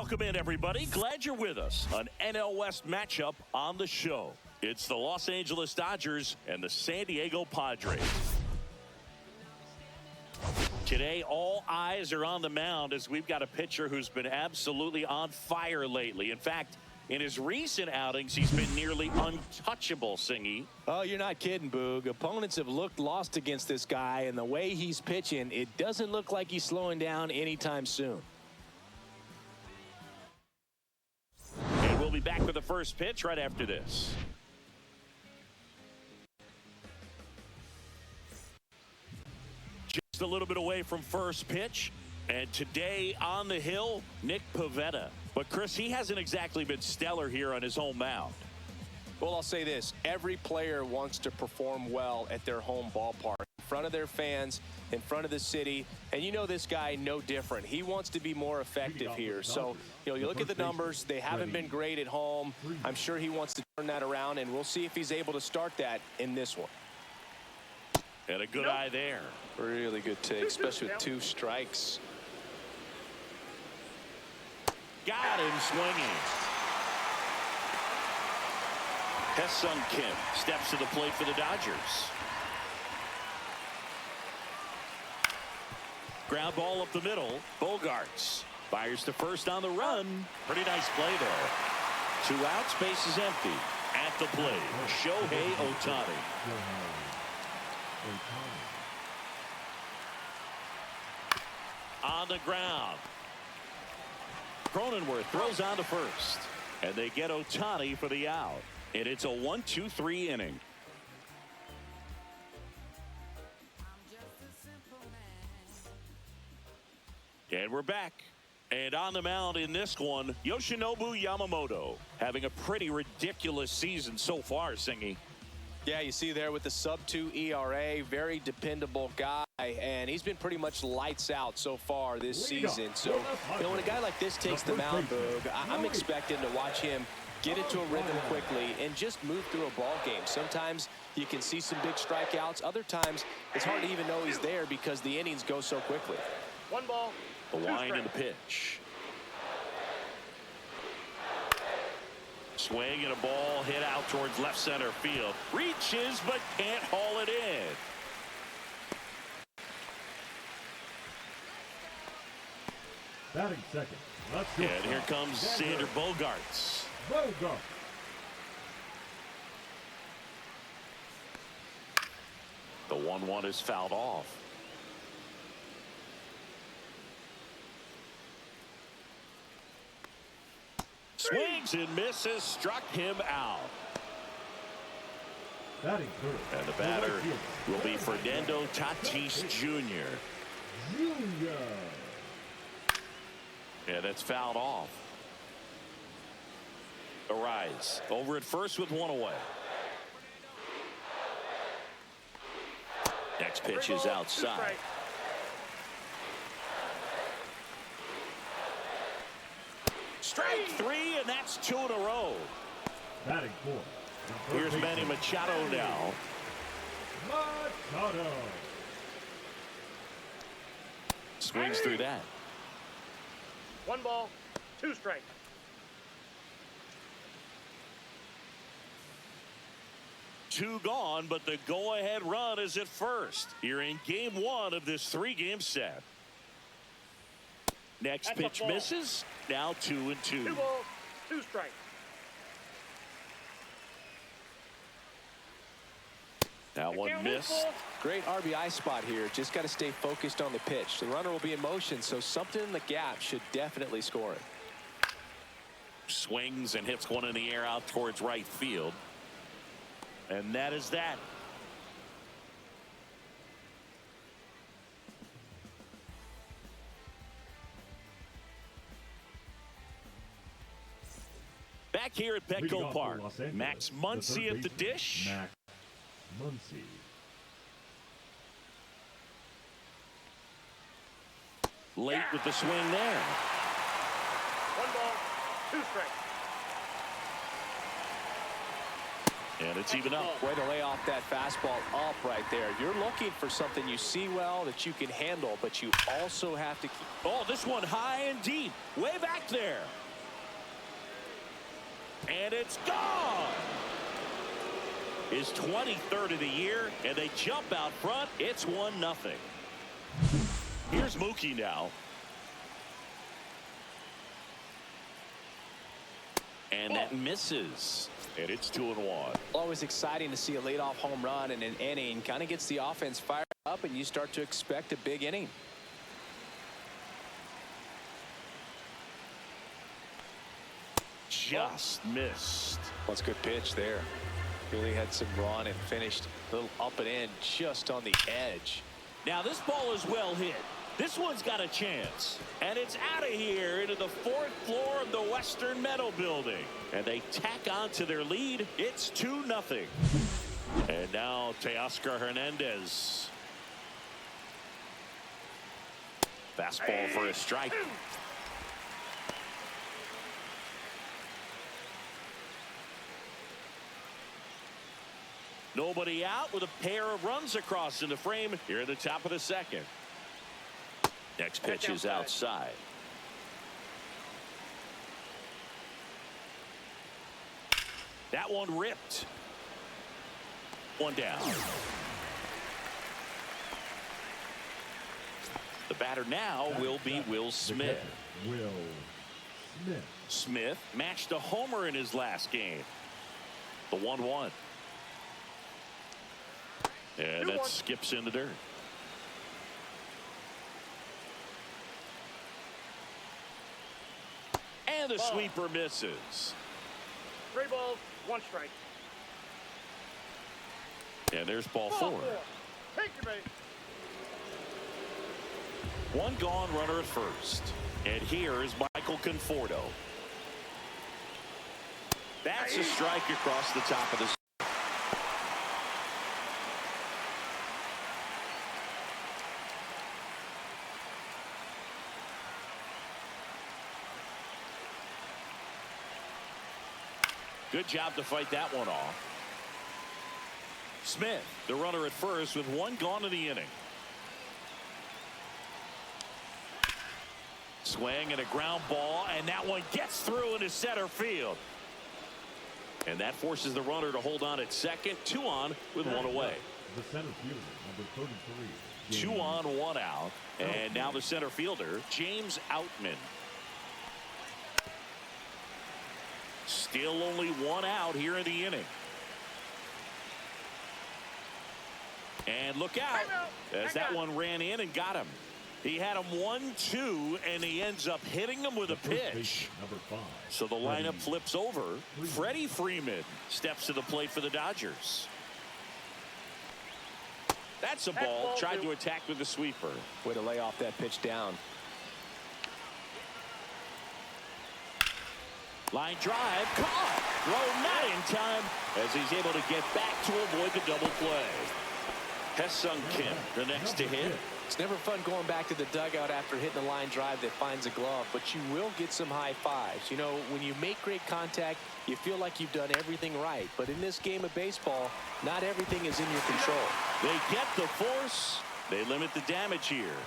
Welcome in, everybody. Glad you're with us. An NL West matchup on the show. It's the Los Angeles Dodgers and the San Diego Padres. Today, all eyes are on the mound as we've got a pitcher who's been absolutely on fire lately. In fact, in his recent outings, he's been nearly untouchable, Singy. Oh, you're not kidding, Boog. Opponents have looked lost against this guy, and the way he's pitching, it doesn't look like he's slowing down anytime soon. And we'll be back with the first pitch right after this. Just a little bit away from first pitch. And today on the hill, Nick Pivetta. But, Chris, he hasn't exactly been stellar here on his home mound. Well, I'll say this. Every player wants to perform well at their home ballpark, in front of their fans, in front of the city. And you know this guy no different. He wants to be more effective here. So, you look at the numbers. They haven't been great at home. I'm sure he wants to turn that around, and we'll see if he's able to start that in this one. And a good eye there. Really good take, especially with 2 strikes. Got him swinging. Ha-Seong Kim steps to the plate for the Dodgers. Ground ball up the middle. Bogarts fires to first on the run. Pretty nice play there. 2 outs, base is empty. At the plate, Shohei Ohtani. On the ground. Cronenworth throws on to first. And they get Ohtani for the out. And it's a 1-2-3 inning. And we're back. And on the mound in this one, Yoshinobu Yamamoto having a pretty ridiculous season so far, Singy. Yeah, you see there with the sub-2 ERA, very dependable guy, and he's been pretty much lights out so far this season. So, when a guy like this takes the mound, Boog, I'm expecting to watch him get into a rhythm quickly and just move through a ball game. Sometimes you can see some big strikeouts. Other times, it's hard to even know he's there because the innings go so quickly. 1 ball. The wind and the pitch. Swing and a ball hit out towards left center field. Reaches but can't haul it in. Batting second. And here comes Sander Bogarts. The 1-1 is fouled off. Swings and misses, struck him out. Batting third. And the batter will be Fernando Tatis Jr. Yeah, that's fouled off. The rise over at first with 1 away. Next pitch is outside. Strike 3, and that's 2 in a row. Batting fourth. Here's Manny Machado now. Machado. Swings through that. 1 ball, 2 strikes. Two gone, but the go-ahead run is at first. Here in game 1 of this 3-game set. Next pitch misses. Now 2-2. 2 balls, 2 strikes. That one missed. Great RBI spot here. Just got to stay focused on the pitch. The runner will be in motion, so something in the gap should definitely score it. Swings and hits one in the air out towards right field. And that is that. Back here at Petco Park, Max Muncy at the dish. Max Muncy. Late with the swing there. 1 ball, 2 strikes. And it's even up. Way to lay off that fastball up right there. You're looking for something you see well that you can handle, but you also have to keep. Oh, this one high and deep. Way back there. And it's gone. His 23rd of the year, and they jump out front. It's 1-0. Here's Mookie now. And that misses. And it's 2-1. Always exciting to see a leadoff home run in an inning. Kind of gets the offense fired up, and you start to expect a big inning. Just missed. That's a good pitch there. Really had some run and finished a little up and in just on the edge. Now this ball is well hit. This one's got a chance. And it's out of here into the 4th floor of the Western Meadow Building. And they tack on to their lead. It's 2-0. And now Teoscar Hernandez. Fastball for a strike. Nobody out with a pair of runs across in the frame here at the top of the 2nd. Next pitch is outside. That one ripped. One down. The batter now will be Will Smith. Will Smith. Smith matched a homer in his last game. The 1-1. And that skips in the dirt. And the sweeper misses. 3 balls, 1 strike. And there's ball 4. Take your base. One gone, runner at first. And here is Michael Conforto. That's a strike across the top of the. Good job to fight that one off. Smith, the runner at first, with 1 gone in the inning. Swing and a ground ball, and that one gets through into center field. And that forces the runner to hold on at second. 2 on with 1 away. The center fielder, number 33. 2 on, 1 out. And now the center fielder, James Outman. Still only 1 out here in the inning. And look out as that one ran in and got him. He had him 1-2, and he ends up hitting him with a pitch. Number 5. So the lineup flips over. Freddie Freeman steps to the plate for the Dodgers. That's a ball. Tried to attack with the sweeper. Way to lay off that pitch down. Line drive, caught. Throw not in time as he's able to get back to avoid the double play. Hesung Kim, the next to hit. It's never fun going back to the dugout after hitting a line drive that finds a glove, but you will get some high fives. You know, when you make great contact, you feel like you've done everything right. But in this game of baseball, not everything is in your control. They get the force. They limit the damage here.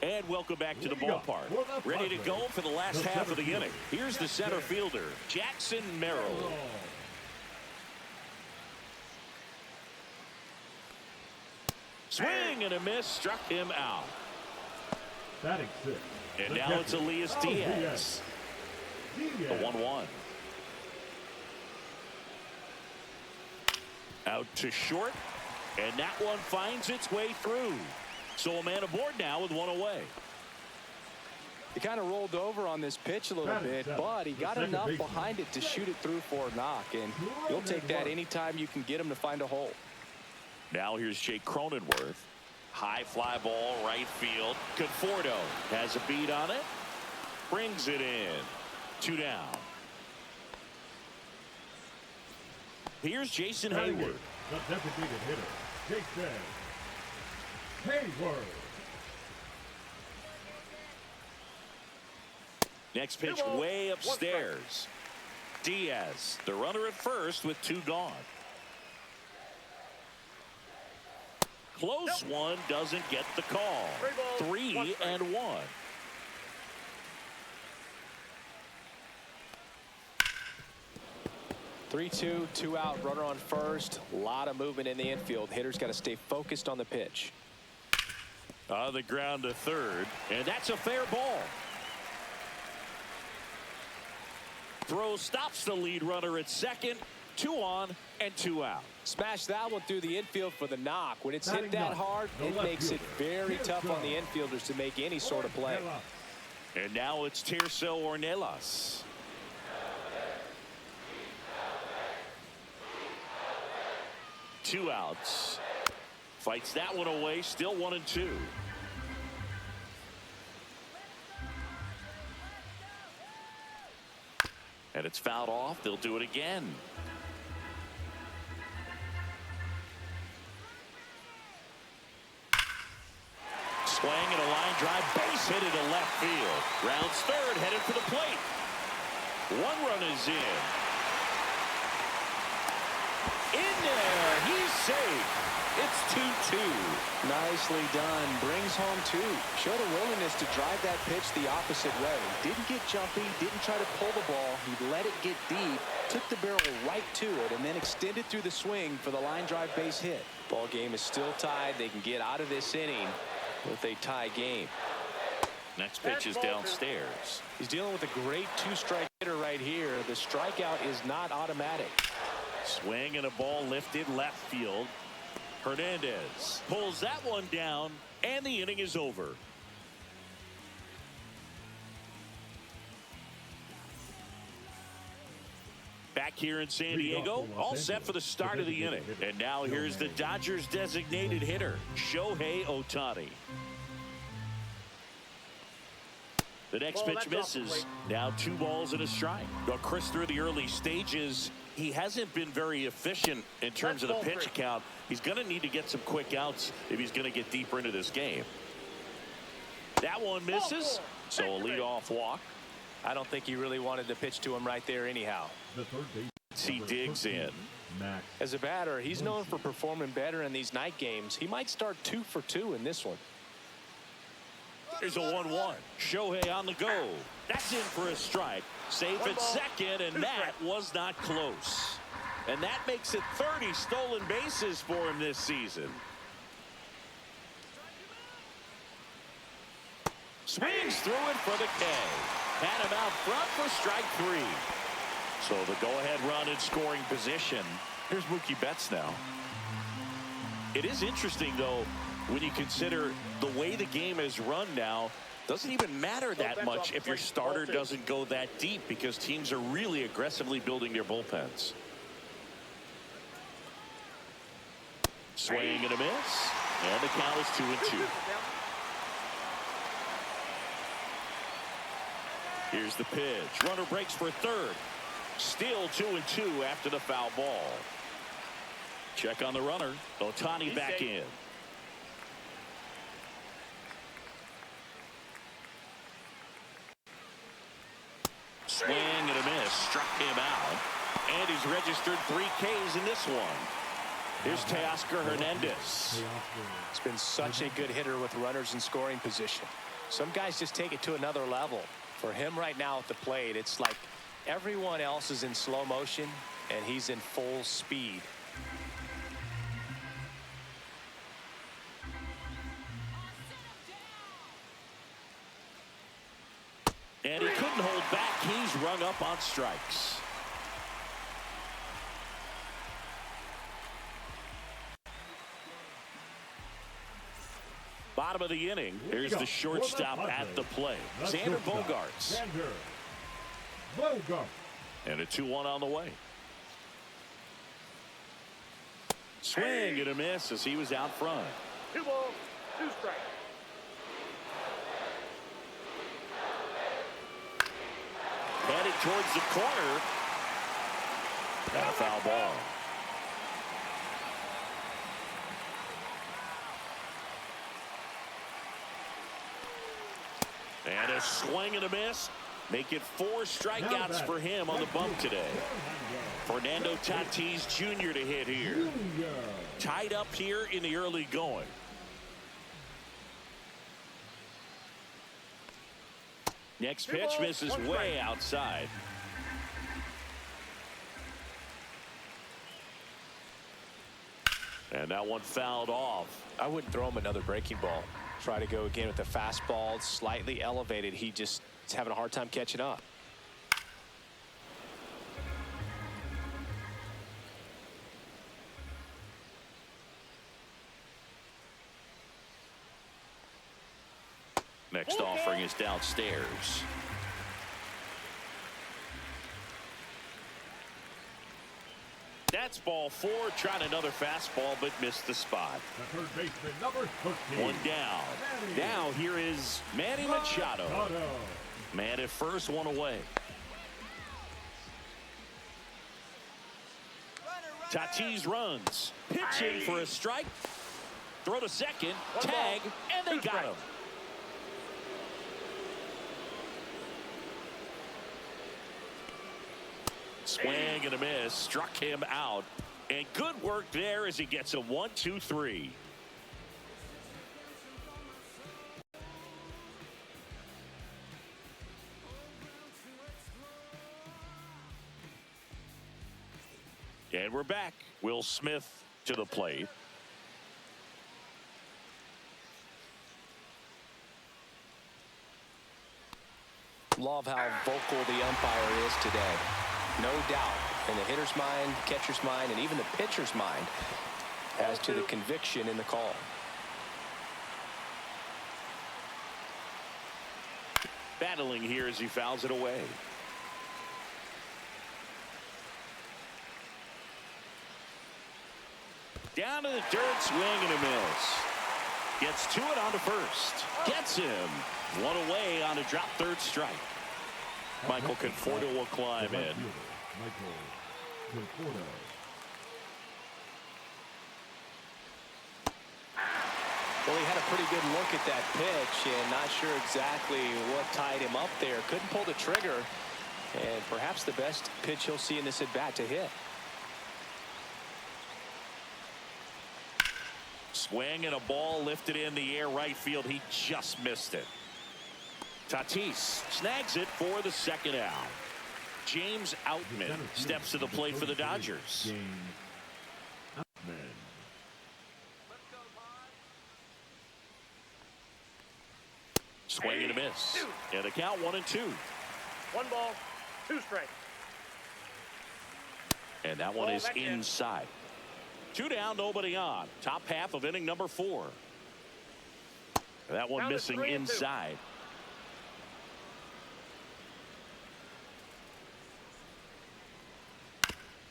And welcome back to the ballpark. Ready to go for the last half of the inning. Here's the center fielder, Jackson Merrill. Swing and a miss, struck him out. Batting 6. And now it's Elias Diaz. The 1-1. Out to short, and that one finds its way through. So a man aboard now with 1 away. He kind of rolled over on this pitch a little bit, but he got enough behind it to shoot it through for a knock, and you'll take that anytime you can get him to find a hole. Now here's Jake Cronenworth. High fly ball, right field. Conforto has a beat on it. Brings it in. 2 down. Here's Jason Hayward. The designated hitter, Jason Hayward. Next pitch way upstairs. Diaz, the runner at first with 2 gone. Close one, doesn't get the call. 3-1. 3-2, 2 out, runner on first. A lot of movement in the infield. Hitter's got to stay focused on the pitch. On the ground to third, and that's a fair ball. Throw stops the lead runner at second. 2 on and 2 out. Smash that one through the infield for the knock. When it's hit that hard, it makes it very tough on the infielders to make any sort of play. And now it's Tirso Ornelas. Two outs. Fights that one away. Still 1-2. And it's fouled off. They'll do it again. Swing and a line drive, base hit into left field. Rounds third, headed for the plate. 1 run is in. In there, he's safe. It's 2-2. Nicely done. Brings home 2. Showed a willingness to drive that pitch the opposite way. Didn't get jumpy, didn't try to pull the ball. He let it get deep, took the barrel right to it, and then extended through the swing for the line drive base hit. Ball game is still tied. They can get out of this inning with a tie game. Next pitch is downstairs. He's dealing with a great 2-strike hitter right here. The strikeout is not automatic. Swing and a ball lifted left field. Hernandez pulls that one down, and the inning is over. Back here in San Diego, all set for the start of the inning. And now here's the Dodgers designated hitter, Shohei Ohtani. The next pitch misses. Now 2 balls and a strike. Now Chris, through the early stages, he hasn't been very efficient in terms of the pitch count. He's going to need to get some quick outs if he's going to get deeper into this game. That one misses, so a leadoff walk. I don't think he really wanted to pitch to him right there anyhow. The third base. He digs in. Max. As a batter, he's known for performing better in these night games. He might start 2 for 2 in this one. Here's a 1-1. Shohei on the go. That's in for a strike. Safe at second, and that was not close. And that makes it 30 stolen bases for him this season. Swings through it for the K. Had him out front for strike 3. So the go-ahead run in scoring position. Here's Mookie Betts now. It is interesting, though, when you consider the way the game is run now. Doesn't even matter that much if your starter doesn't go that deep, because teams are really aggressively building their bullpens. Swing and a miss, and the count is 2-2. Here's the pitch. Runner breaks for third. Still 2-2 after the foul ball. Check on the runner. Ohtani back in. Swing and a miss. Struck him out. And he's registered 3 Ks in this one. Here's Teoscar Hernandez. It's been such a good hitter with runners in scoring position. Some guys just take it to another level. For him right now at the plate, it's like everyone else is in slow motion and he's in full speed. And he couldn't hold back. He's rung up on strikes. Bottom of the inning. Here's the shortstop at the plate. Xander Bogaerts. And a 2-1 on the way. Swing and a miss as he was out front. 2 balls, 2 strikes. Headed towards the corner. And a foul ball. And a swing and a miss. Make it 4 strikeouts for him on the bump today. Fernando Tatis Jr. to hit here. Tied up here in the early going. Next pitch misses way outside. And that one fouled off. I wouldn't throw him another breaking ball. Try to go again with the fastball, slightly elevated. He just is having a hard time catching up. Next offering is downstairs. That's ball 4, trying another fastball, but missed the spot. The third baseman, number 13. One down. Now here is Manny Machado. Man at first, one away. Tatis runs. Pitching for a strike. Throw to second. Tag, and they got him. Swing and a miss, struck him out, and good work there as he gets a 1-2-3. And we're back. Will Smith to the plate. Love how vocal the umpire is today. No doubt in the hitter's mind, catcher's mind, and even the pitcher's mind as to the conviction in the call. Battling here as he fouls it away. Down to the dirt, swing and a miss. Gets to it on to first. Gets him. One away on a drop third strike. Michael Conforto will climb in. Well, he had a pretty good look at that pitch and not sure exactly what tied him up there. Couldn't pull the trigger, and perhaps the best pitch he'll see in this at bat to hit. Swing and a ball lifted in the air right field. He just missed it. Tatis snags it for the second out. James Outman steps to the plate for the Dodgers. Swing and a miss. And a count 1-2. 1 ball, 2 strikes. And that one is inside. 2 down, nobody on. Top half of inning number 4. That one missing inside.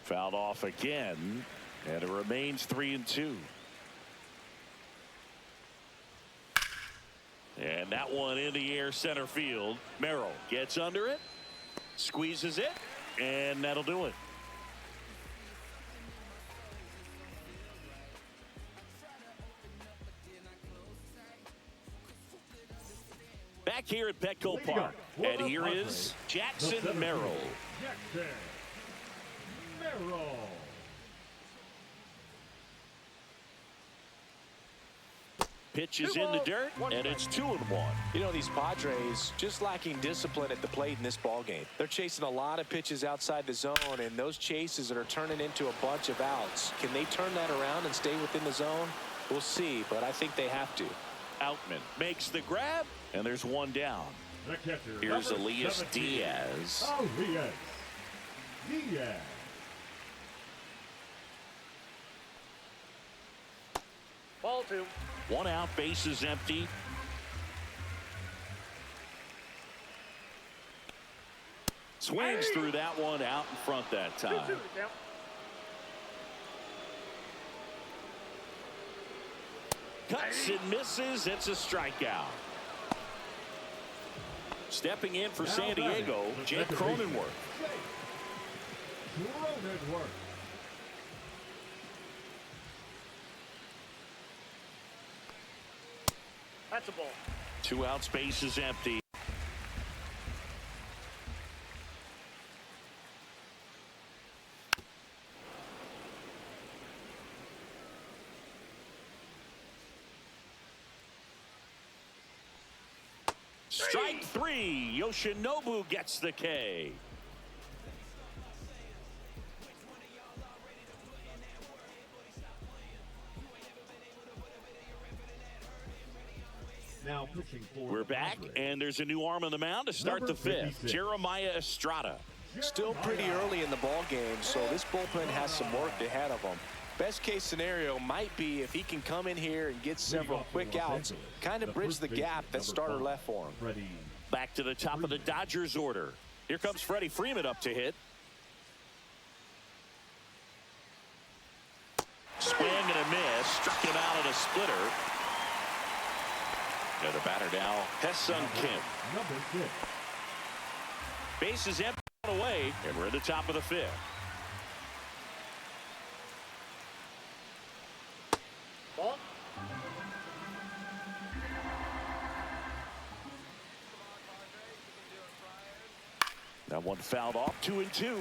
Fouled off again, and it remains 3-2. And that one in the air center field. Merrill gets under it, squeezes it, and that'll do it. Back here at Petco Park, and here is Jackson Merrill. Pitch is in the dirt, and it's 2-1. You know, these Padres just lacking discipline at the plate in this ballgame. They're chasing a lot of pitches outside the zone, and those chases that are turning into a bunch of outs. Can they turn that around and stay within the zone? We'll see, but I think they have to. Outman makes the grab, and there's one down. Here's Elias Diaz. Ball 2. 1 out, bases empty. Swings through that one out in front that time. 2-2, yeah. Cuts and misses. It's a strikeout. Stepping in for San Diego, Jake Cronenworth. That's a ball. 2 outs, bases empty. Strike three. Yoshinobu gets the K. Now pitching for We're the back, Padres. and there's a new arm on the mound to start Number the fifth. 56. Jeremiah Estrada. Still pretty early in the ball game, so this bullpen has some work ahead of them. Best case scenario might be if he can come in here and get several quick outs, kind of bridge the gap that starter left for him. Freddie. Back to the top of the Dodgers order. Here comes Freddie Freeman up to hit. Swing and a miss. Struck him out at a splitter. And the batter now, Hesung Kim. Number 6. Base is empty away, and we're at the top of the fifth. Ball. That one fouled off, 2-2.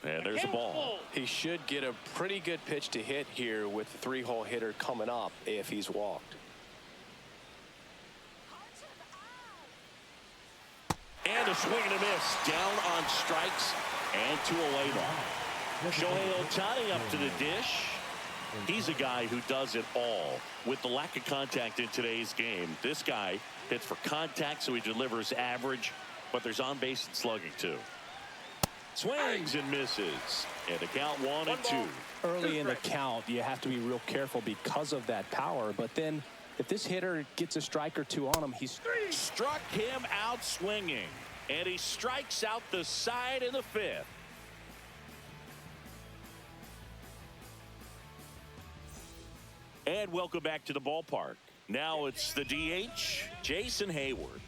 And there's a ball. He should get a pretty good pitch to hit here with the 3-hole hitter coming up if he's walked. And a swing and a miss. Down on strikes and 2 away now. Shohei Ohtani up to the dish. He's a guy who does it all. With the lack of contact in today's game, this guy hits for contact, so he delivers average, but there's on base and slugging too. Swings and misses. And the count 1-2. Early in the count, you have to be real careful because of that power. But then if this hitter gets a strike or two on him, he's Struck him out swinging. And he strikes out the side in the fifth. And welcome back to the ballpark. Now it's the DH, Jason Hayward.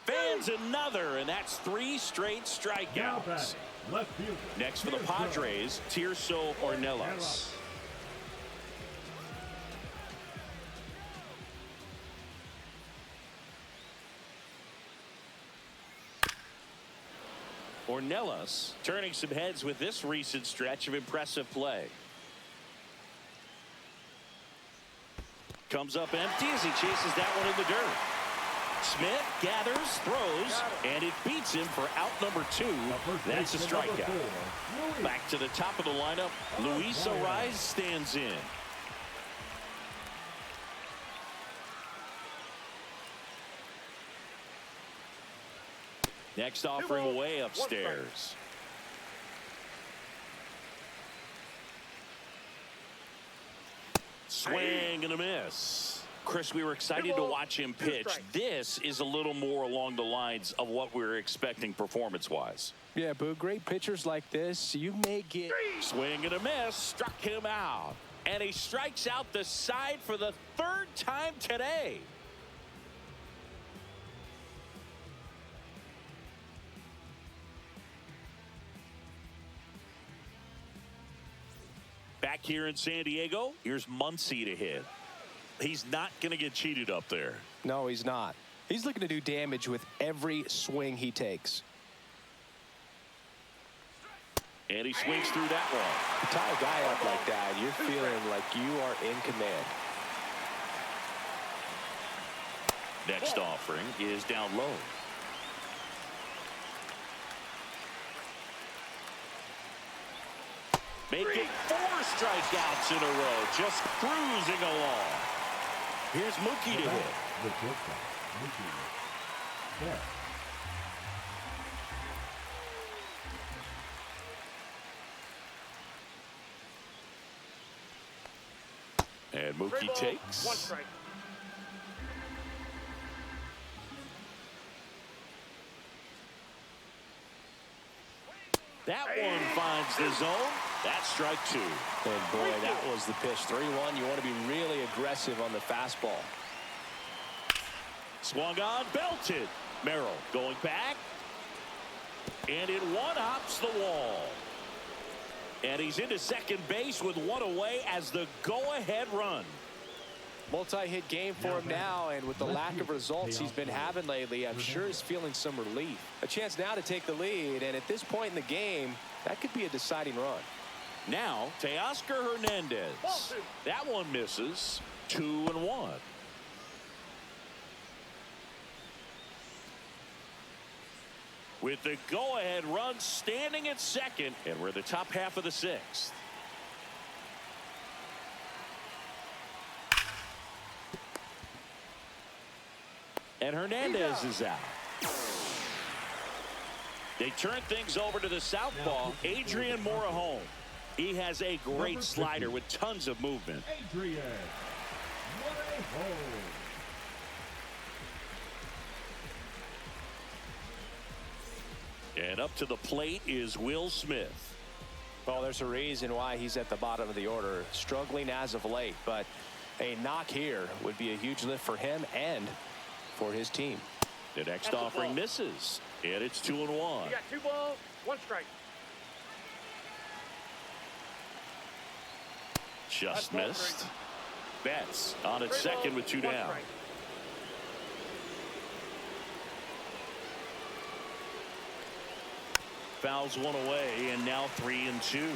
Fans another, and that's 3 straight Now strikeouts. batting, left fielder. Next for the Padres, Tirso Ornelas. Ornelas turning some heads with this recent stretch of impressive play. Comes up empty as he chases that one in the dirt. Smith gathers, throws, and it beats him for out number 2. That's a strikeout. Back to the top of the lineup, Luis Ariz stands in. Next offering away upstairs. Swing and a miss. Chris, we were excited to watch him pitch. This is a little more along the lines of what we were expecting performance-wise. Yeah, Boo, great pitchers like this, you may get... Swing and a miss. Struck him out. And he strikes out the side for the 3rd time today. Back here in San Diego, here's Muncy to hit. He's not going to get cheated up there. No, he's not. He's looking to do damage with every swing he takes. And he swings through that one. You tie a guy up like that, you're feeling like you are in command. Next offering is down low. Making 4 strikeouts in a row, just cruising along. Here's Mookie to hit. The shortstop, Mookie Betts. And Mookie takes. 1 strike. That one finds the zone. That's strike 2. And boy, that was the pitch. 3-1. You want to be really aggressive on the fastball. Swung on, belted. Merrill going back. And it one-hops the wall. And he's into second base with 1 away as the go-ahead run. Multi-hit game for him now, and with the lack of results he's been having lately, I'm sure he's feeling some relief. A chance now to take the lead, and at this point in the game, that could be a deciding run. Now, Teoscar Hernandez. That one misses. 2-1. With the go-ahead run standing at second, and we're the top half of the sixth. And Hernandez is out. They turn things over to the southpaw, Adrian Morejon. He has a great slider with tons of movement. Adrian Morejon. And up to the plate is Will Smith. Well, there's a reason why he's at the bottom of the order, struggling as of late, but a knock here would be a huge lift for him and for his team. The next offering misses, and it's 2-1. You got 2 balls, 1 strike. Just missed. Betts on at 3 second balls, with 2 1 down. strike. Fouls one away, and now 3-2.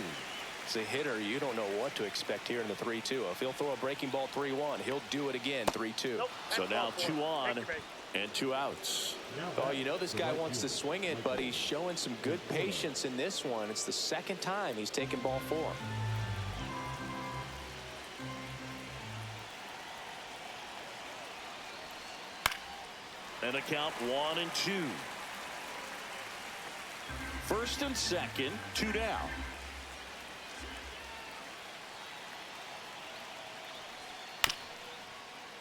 As a hitter, you don't know what to expect here in the 3-2. If he'll throw a breaking ball 3-1, he'll do it again 3-2. Nope, So that's now ball 4. 2 on Thank you, babe. and 2 outs. Oh, you know this guy wants to swing it, but he's showing some good patience in this one. It's the second time he's taken ball 4. And a count 1-2. First and second, 2 down.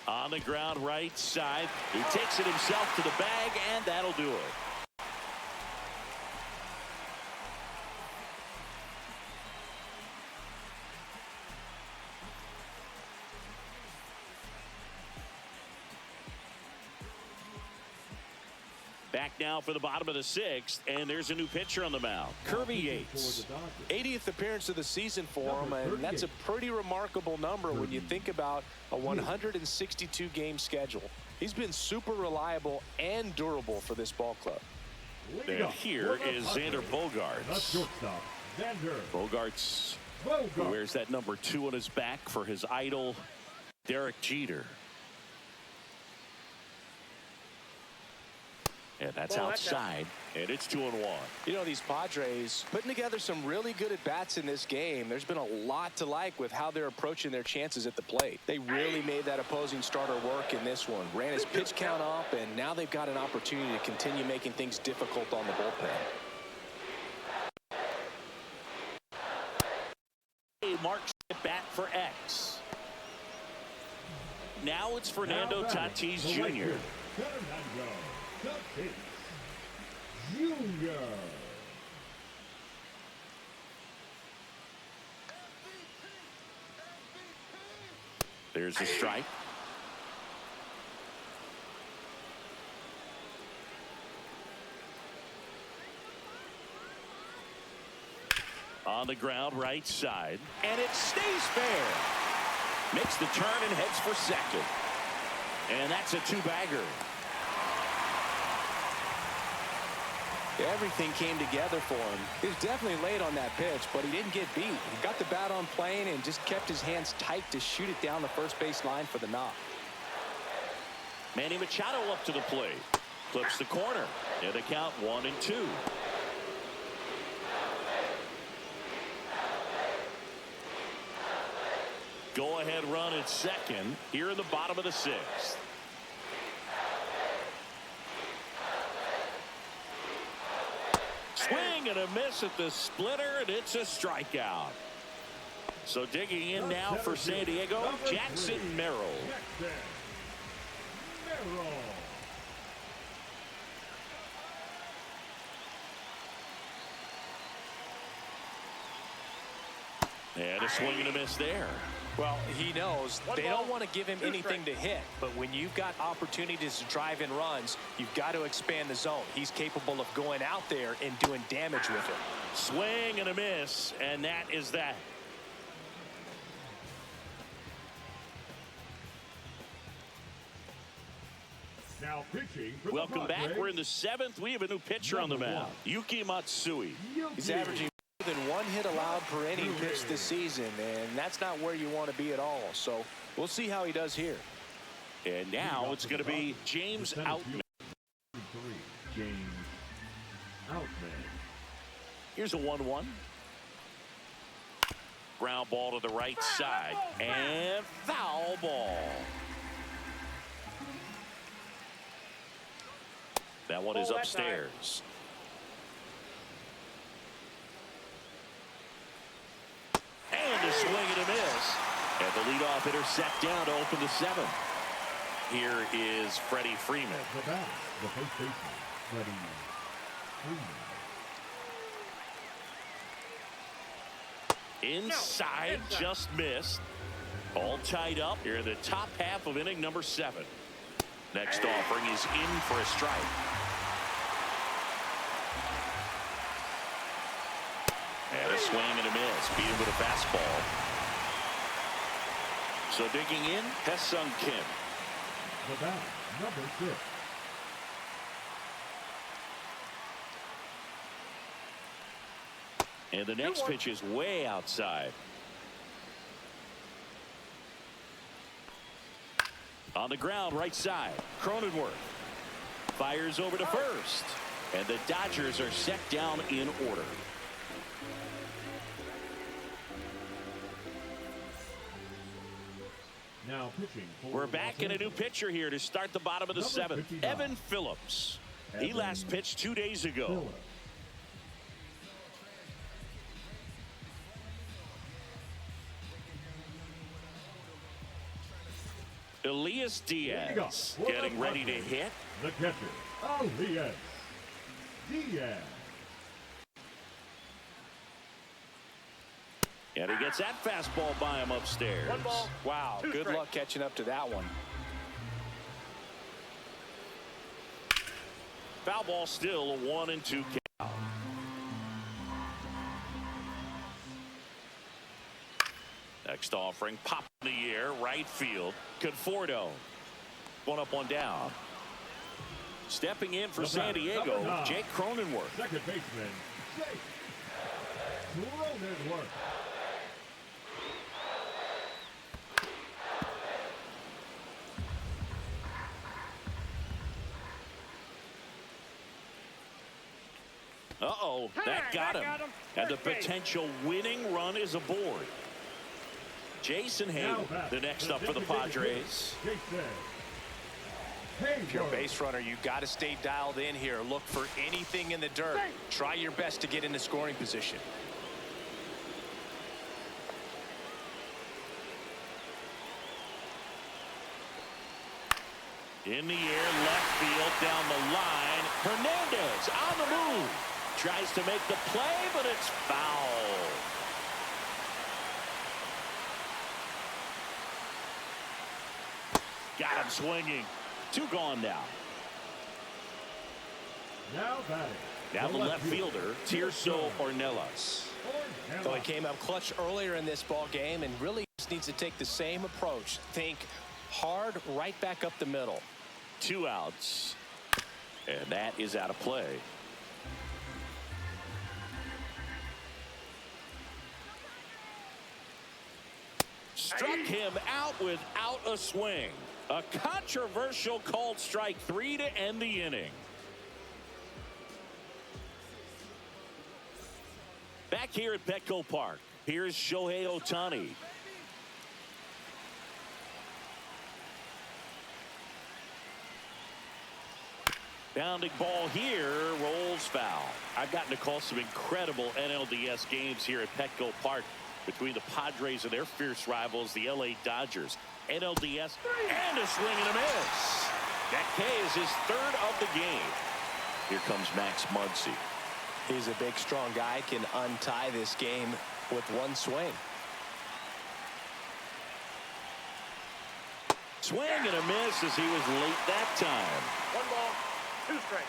On the ground right side. He takes it himself to the bag, and that'll do it. Back now for the bottom of the 6th, and there's a new pitcher on the mound, Kirby Yates. 80th appearance of the season for him, and that's a pretty remarkable number when you think about a 162 game schedule. He's been super reliable and durable for this ball club. And here is Xander Bogaerts. Bogaerts wears that number 2 on his back for his idol, Derek Jeter. And that's outside, and it's 2-1. You know, these Padres putting together some really good at-bats in this game. There's been a lot to like with how they're approaching their chances at the plate. They really made that opposing starter work in this one. Ran his pitch count up, and now they've got an opportunity to continue making things difficult on the bullpen. He marks it back for X. Now it's Fernando Tatis Jr. Junior. There's a strike. On the ground right side, and it stays fair. Makes the turn and heads for second. And that's a 2-bagger. Everything came together for him. He was definitely late on that pitch, but he didn't get beat. He got the bat on plane and just kept his hands tight to shoot it down the first base line for the knock. Manny Machado up to the plate. Clips the corner. And the count 1-2. Go-ahead run at second here in the bottom of the 6th. Swing and a miss at the splitter, and it's a strikeout. So digging in now for San Diego, Jackson Merrill. And a swing and a miss there. Well, he knows they don't want to give him anything to hit, but when you've got opportunities to drive in runs, you've got to expand the zone. He's capable of going out there and doing damage with it. Swing and a miss, and that is that. Now pitching for Welcome the back. Padres, We're in the 7th. We have a new pitcher on the mound. Yuki Matsui. He's averaging more than 1 hit allowed per inning pitched this season, and that's not where you want to be at all. So we'll see how he does here. And now it's going to be James Outman. James Outman. Here's a 1-1. Ground ball to the right side. And foul ball. That one is upstairs. And a swing and a miss. And the leadoff hitter set down to open the 7th. Here is Freddie Freeman. The batter, the first baseman, Freddie Freeman. Inside, just missed. All tied up here in the top half of inning number 7. Next offering is in for a strike. And a swing and a miss. Beat him with a fastball. So digging in, Hesung Kim. The batter, number 6. And the next pitch is way outside. On the ground, right side. Cronenworth fires over to first. And the Dodgers are set down in order. Now pitching for We're back in a new pitcher here to start the bottom of the 7th. Evan Phillips. He last pitched 2 days ago. Phillips. Elias Diaz getting ready to hit. The catcher, Elias Diaz. And he gets that fastball by him upstairs. 1 ball. Wow, good luck catching up to that one. Foul ball still a 1-2 count. Next offering, pop in the air, right field. Conforto. 1 up, 1 down. Stepping in for San Diego, Jake Cronenworth. Second baseman, Jake Cronenworth. Uh-oh, that got him. And the potential winning run is aboard. Jason Hayward, the next up for the Padres. If you're a base runner, you got to stay dialed in here. Look for anything in the dirt. Try your best to get into scoring position. In the air, left field, down the line. Hernandez on the move. Tries to make the play, but it's foul. Got him swinging. 2 gone now. Now batting. Now the left fielder, Tirso Ornelas. So he came up clutch earlier in this ball game and really just needs to take the same approach. Think hard right back up the middle. 2 outs. And that is out of play. Struck him out without a swing. A controversial called strike 3 to end the inning. Back here at Petco Park, here's Shohei Ohtani. Bounding ball here, rolls foul. I've gotten to call some incredible NLDS games here at Petco Park between the Padres and their fierce rivals, the LA Dodgers. NLDS and a swing and a miss. That K is his 3rd of the game. Here comes Max Muncy. He's a big, strong guy, can untie this game with 1 swing. Swing and a miss as he was late that time. 1 ball, 2 strikes.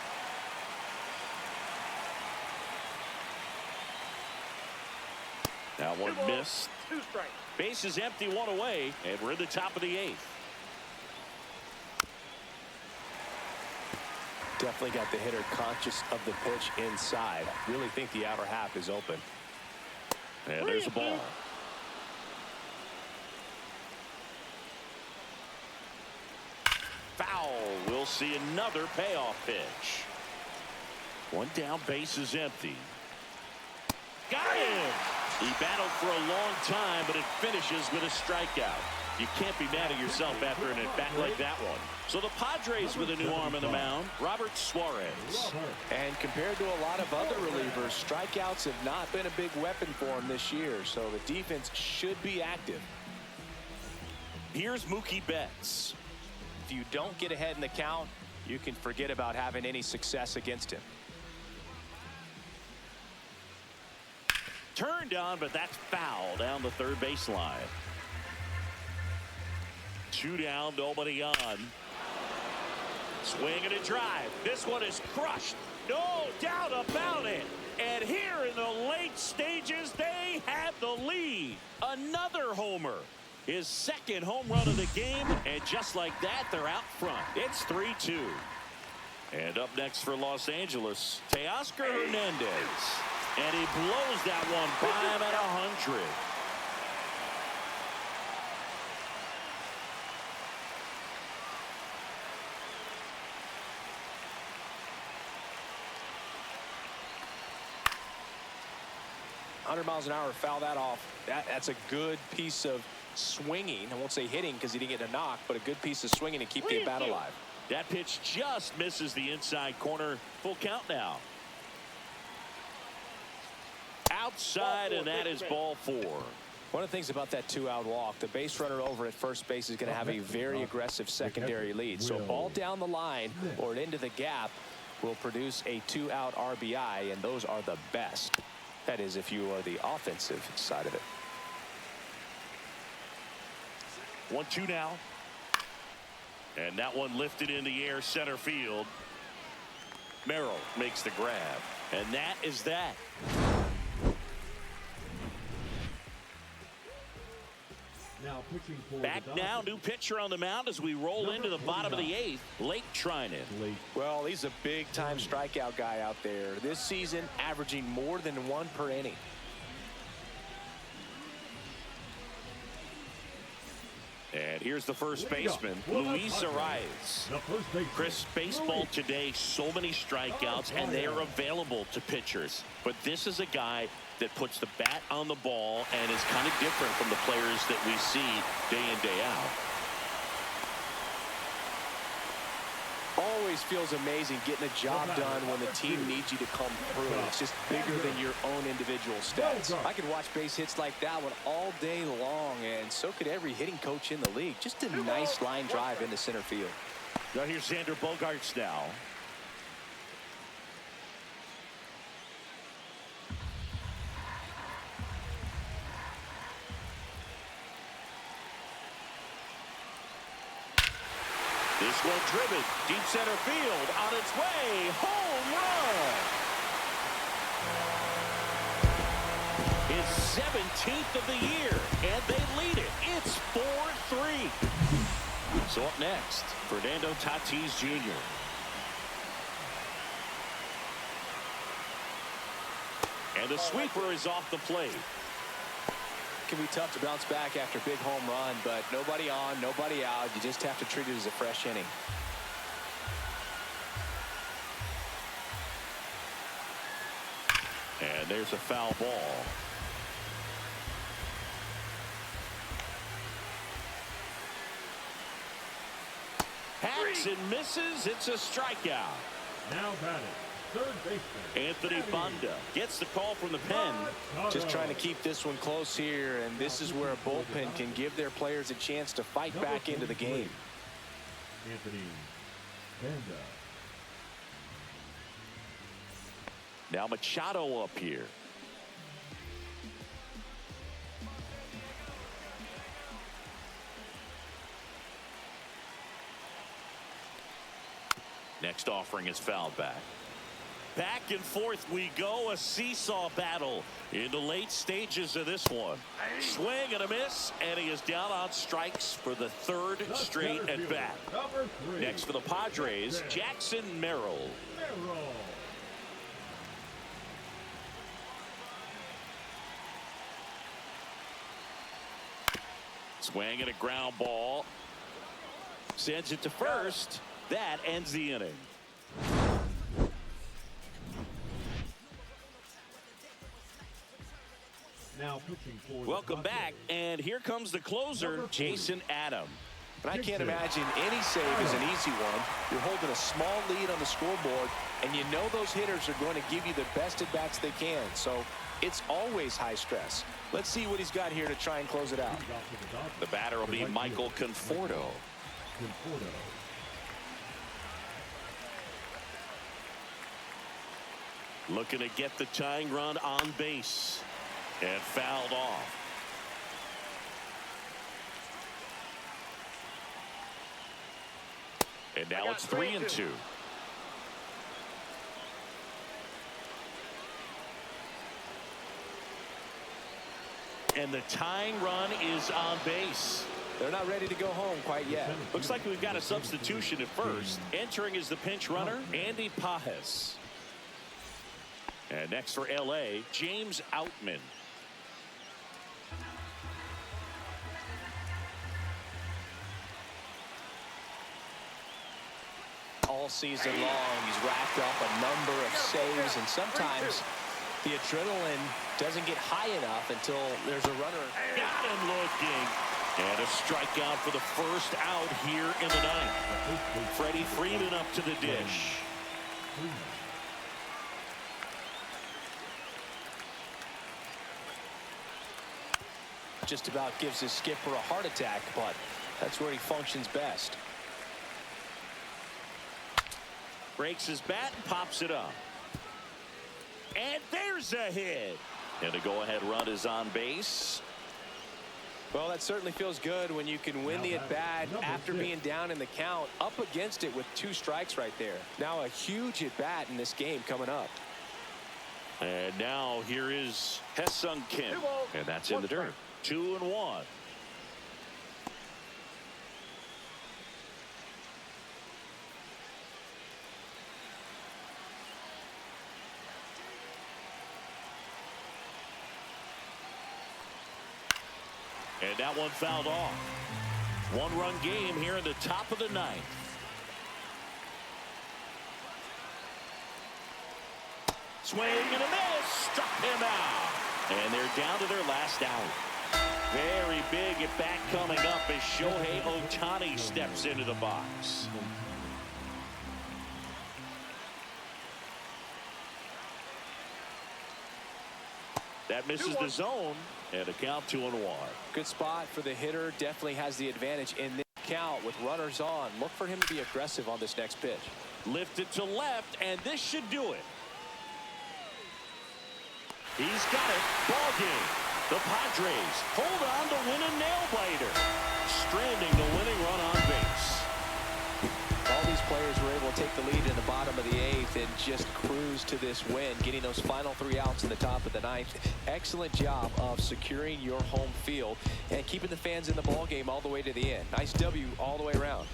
Now 1 missed. 2 strikes. Base is empty, 1 away, and we're in the top of the 8th. Definitely got the hitter conscious of the pitch inside. Really think the outer half is open. And there's a ball. Foul. We'll see another payoff pitch. One down, base is empty. Got him. He battled for a long time, but it finishes with a strikeout. You can't be mad at yourself after an at-bat like that one. So the Padres with a new arm on the mound, Robert Suarez. And compared to a lot of other relievers, strikeouts have not been a big weapon for him this year, so the defense should be active. Here's Mookie Betts. If you don't get ahead in the count, you can forget about having any success against him. Turned on, but that's foul down the third baseline. 2 down, nobody on. Swing and a drive. This one is crushed. No doubt about it. And here in the late stages, they have the lead. Another homer. His second home run of the game. And just like that, they're out front. It's 3-2. And up next for Los Angeles, Teoscar Hernandez. And he blows that one by him at 100. miles an hour, foul that off. That's a good piece of swinging. I won't say hitting because he didn't get a knock, but a good piece of swinging to keep the bat alive. That pitch just misses the inside corner. Full count now. Outside, and that is ball 4. One of the things about that 2-out walk, the base runner over at first base is going to have a very aggressive secondary lead. So ball down the line or into the gap will produce a 2-out RBI, and those are the best. That is, if you are the offensive side of it. 1-2 now. And that one lifted in the air center field. Merrill makes the grab. And that is that. Now pitching for Back now, new pitcher on the mound as we roll into the bottom of the 8th. Lake Trinan. Well, he's a big-time strikeout guy out there. This season, averaging more than 1 per inning. And here's the first baseman, Luis Arias. Chris, baseball today, so many strikeouts, and they are available to pitchers. But this is a guy that puts the bat on the ball and is kind of different from the players that we see day in, day out. Always feels amazing getting a job done when the team needs you to come through. It's just bigger than your own individual stats. I could watch base hits like that one all day long, and so could every hitting coach in the league. Just a nice line drive into center field. Now here's Xander Bogaerts now. This one driven deep center field on its way. Home run. His 17th of the year, and they lead it. It's 4-3. So up next, Fernando Tatis Jr. And the sweeper is off the plate. Can be tough to bounce back after a big home run, but nobody on, nobody out. You just have to treat it as a fresh inning. And there's a foul ball. Hacks and misses. It's a strikeout. Now batting, third baseman Anthony Banda gets the call from the pen. Just trying to keep this one close here, and this is where a bullpen can give their players a chance to fight back into the game. Anthony Banda. Now Machado up here. Next offering is fouled back. back and forth we go. A seesaw battle in the late stages of this one. Swing and a miss, and he is down on strikes for the third straight at bat. Next for the Padres, Jackson Merrill. Swing and a ground ball. Sends it to first. That ends the inning. Now pitching for Welcome back, and here comes the closer, Jason Adam. And I can't imagine any save is an easy one. You're holding a small lead on the scoreboard, and you know those hitters are going to give you the best at bats they can. So it's always high stress. Let's see what he's got here to try and close it out. The batter will be Michael Conforto. Looking to get the tying run on base. And fouled off. And now it's 3-2. And the tying run is on base. They're not ready to go home quite yet. Looks like we've got a substitution at first. Entering is the pinch runner, Andy Pajes. And next for LA, James Outman. All season long, he's racked up a number of saves, and sometimes the adrenaline doesn't get high enough until there's a runner. Got him looking. And a strikeout for the first out here in the ninth. Freddie Freeman up to the dish. Just about gives his skipper a heart attack, but that's where he functions best. Breaks his bat and pops it up. And there's a hit. And the go-ahead run is on base. Well, that certainly feels good when you can win the at-bat after being down in the count, up against it with 2 strikes right there. Now a huge at-bat in this game coming up. And now here is Hesung Kim. And that's in the dirt. 2-1. And that one fouled off. 1-run game here in the top of the ninth. Swing and a miss. Struck him out. And they're down to their last out. Very big at bat coming up as Shohei Ohtani steps into the box. That misses the zone, and a count 2-1. Good spot for the hitter. Definitely has the advantage in this count with runners on. Look for him to be aggressive on this next pitch. Lifted to left, and this should do it. He's got it. Ball game. The Padres hold on to win a nail-biter. Stranding the winning run on base. All these players were able to take the lead in the bottom of the 8th and just cruise to this win, getting those final 3 outs in the top of the 9th. Excellent job of securing your home field and keeping the fans in the ball game all the way to the end. Nice W all the way around.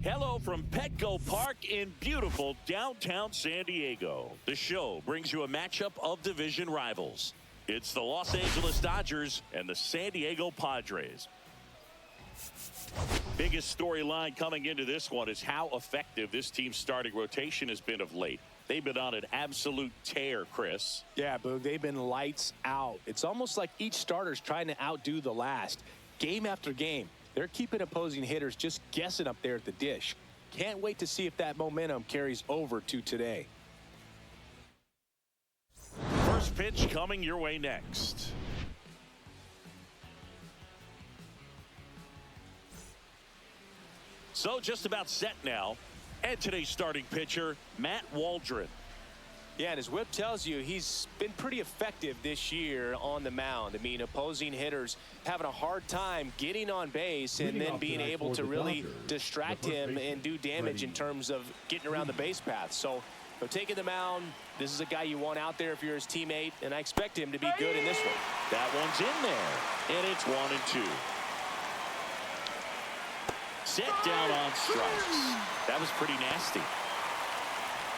Hello from Petco Park in beautiful downtown San Diego. The show brings you a matchup of division rivals. It's the Los Angeles Dodgers and the San Diego Padres. Biggest storyline coming into this one is how effective this team's starting rotation has been of late. They've been on an absolute tear, Chris. Yeah, Boog, they've been lights out. It's almost like each starter's trying to outdo the last. Game after game, they're keeping opposing hitters just guessing up there at the dish. Can't wait to see if that momentum carries over to today. First pitch coming your way next. So just about set now. And today's starting pitcher, Matt Waldron. Yeah, and his whip tells you he's been pretty effective this year on the mound. I mean, opposing hitters having a hard time getting on base and then being able to really distract him and do damage in terms of getting around the base path. So, taking the mound, this is a guy you want out there if you're his teammate, and I expect him to be good in this one. That one's in there, and it's 1-2. Set down on strikes. That was pretty nasty.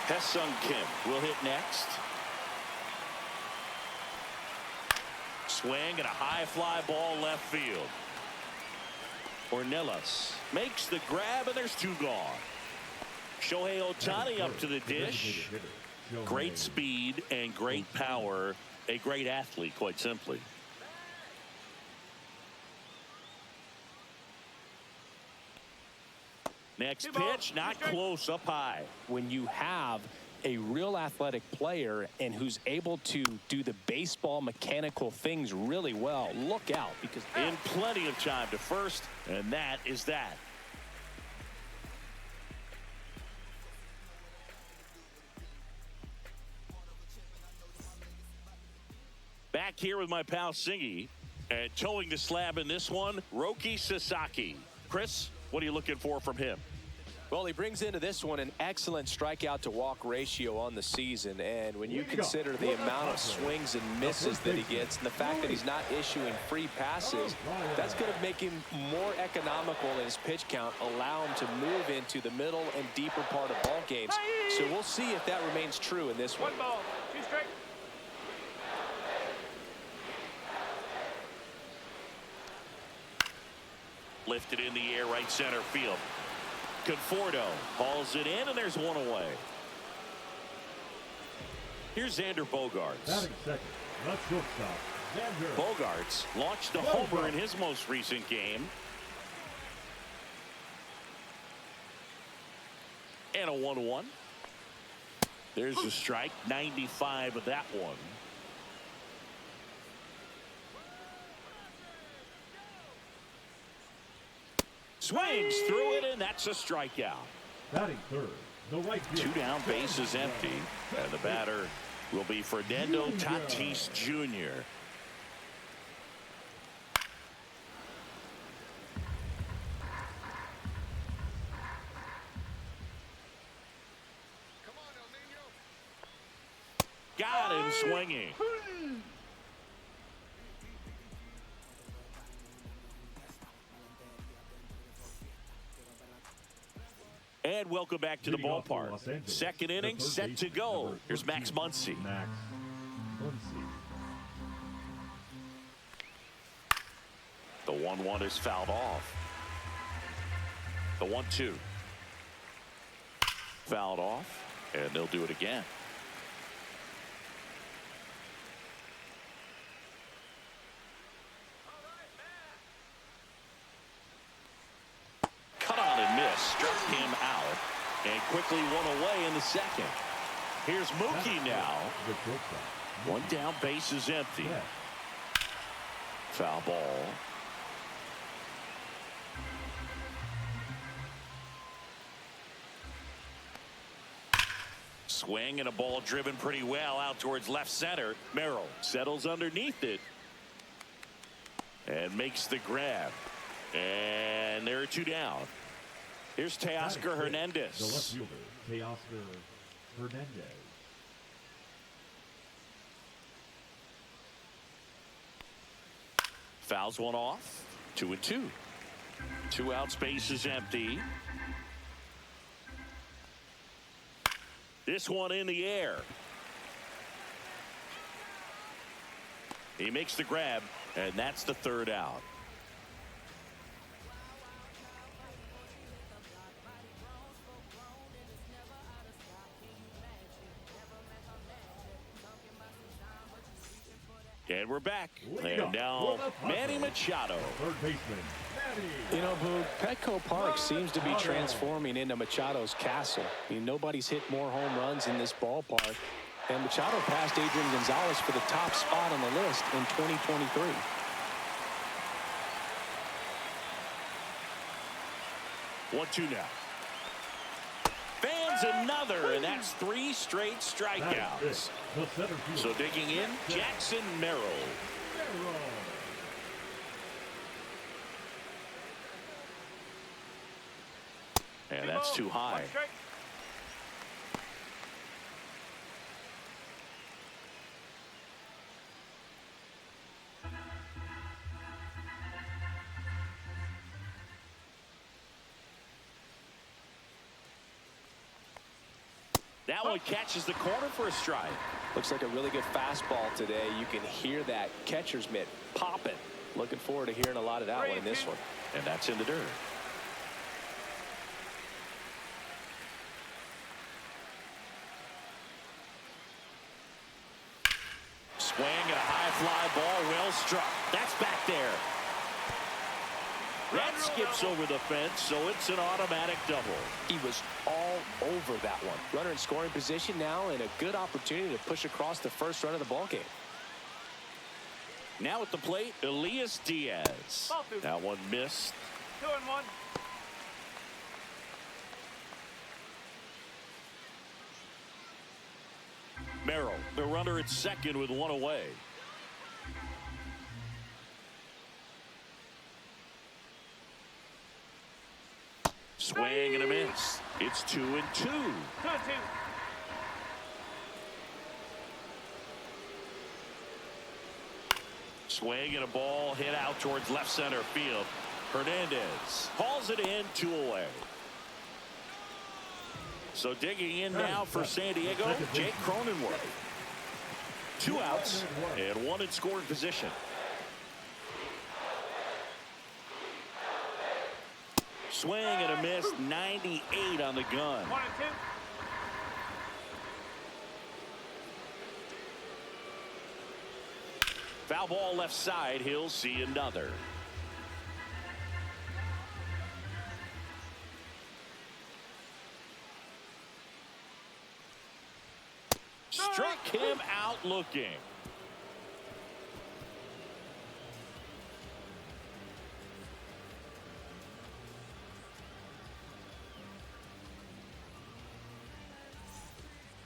Hae-Sung Kim will hit next. Swing and a high fly ball left field. Ornelas makes the grab, and there's 2 gone. Shohei Ohtani up to the dish. Great speed and great power. A great athlete, quite simply. Next pitch, not close, up high. When you have a real athletic player and who's able to do the baseball mechanical things really well, look out, because in plenty of time to first, and that is that. Back here with my pal Singy, and towing the slab in this one, Roki Sasaki. Chris, what are you looking for from him? Well, he brings into this one an excellent strikeout to walk ratio on the season, and when you consider the amount of swings and misses that he gets and the fact that he's not issuing free passes, that's going to make him more economical in his pitch count, allow him to move into the middle and deeper part of ball games. So we'll see if that remains true in this one. 1 ball, 2 strikes. Lifted in the air, right center field. Conforto hauls it in, and there's 1 away. Here's Xander Bogaerts. Batting second, the shortstop, Xander. Bogaerts launched a homer in his most recent game. And a 1-1. There's a strike, 95 of that one. Swings through it, and that's a strikeout. Batting third, the right field. 2 down, base is empty, and the batter will be Fernando Tatis Jr. Got him swinging. And welcome back to the ballpark. Second inning set to go. Here's Max Muncy. Max Muncy. The 1-1 is fouled off. The 1-2. Fouled off, and they'll do it again. Cut on and miss. Struck him out. And quickly 1 away in the second. Here's Mookie now. 1 down, base is empty. Foul ball. Swing and a ball driven pretty well out towards left center. Merrill settles underneath it and makes the grab. And there are 2 down. Here's Teoscar Hernandez. The left fielder, Teoscar Hernandez. Fouls 1 off. 2-2. 2 outs, base is empty. This one in the air. He makes the grab, and that's the 3rd out. And we're back. And now Manny Machado. Third baseman, Manny. You know, Boog, Petco Park seems to be transforming into Machado's castle. I mean, nobody's hit more home runs in this ballpark. And Machado passed Adrian Gonzalez for the top spot on the list in 2023. One, 2 now. Fans finds another, and that's 3 straight strikeouts. So digging in, Jackson Merrill. And that's too high. That one catches the corner for a strike. Looks like a really good fastball today. You can hear that catcher's mitt popping. Looking forward to hearing a lot of that one in this one. And that's in the dirt. Swing and a high fly ball, well struck. That's back there. That skips over the fence, so it's an automatic double. He was all over that one. Runner in scoring position now, and a good opportunity to push across the first run of the ballgame. Now at the plate, Elias Diaz. That one missed. 2-1. Merrill, the runner at second with 1 away. Swing and a miss. It's 2-2. 2-2. Swing and a ball hit out towards left center field. Hernandez hauls it in, 2 away. So digging in now for San Diego, Jake Cronenworth. 2 outs and 1 in scoring position. Swing and a miss, 98 on the gun. 1-2. Foul ball left side, he'll see another. Struck him out looking.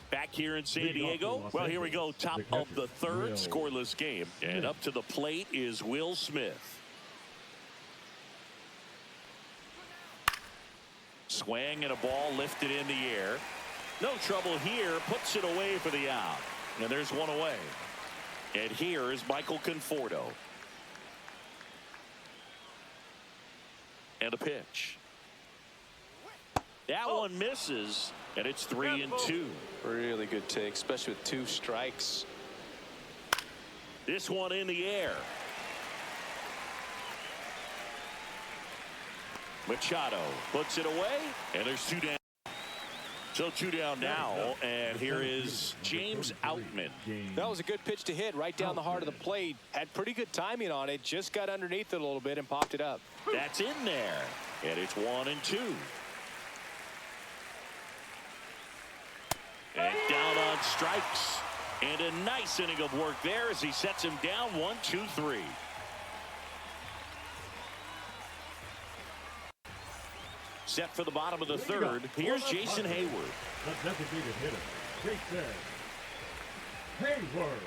Back here in San Diego. Well, here we go. Top of the 3rd, scoreless game. And up to the plate is Will Smith. Swing and a ball lifted in the air. No trouble here. Puts it away for the out. And there's 1 away. And here is Michael Conforto. And a pitch. That one misses. And it's 3-2. Really good take, especially with 2 strikes. This one in the air. Machado puts it away, and there's 2 down. So 2 down now, and here is James Outman. That was a good pitch to hit right down the heart of the plate. Had pretty good timing on it. Just got underneath it a little bit and popped it up. That's in there, and it's 1-2. And down on strikes. And a nice inning of work there as he sets him down 1-2-3. Set for the bottom of the 3rd. Here's Jason Hayward. The designated hitter, Jason Hayward.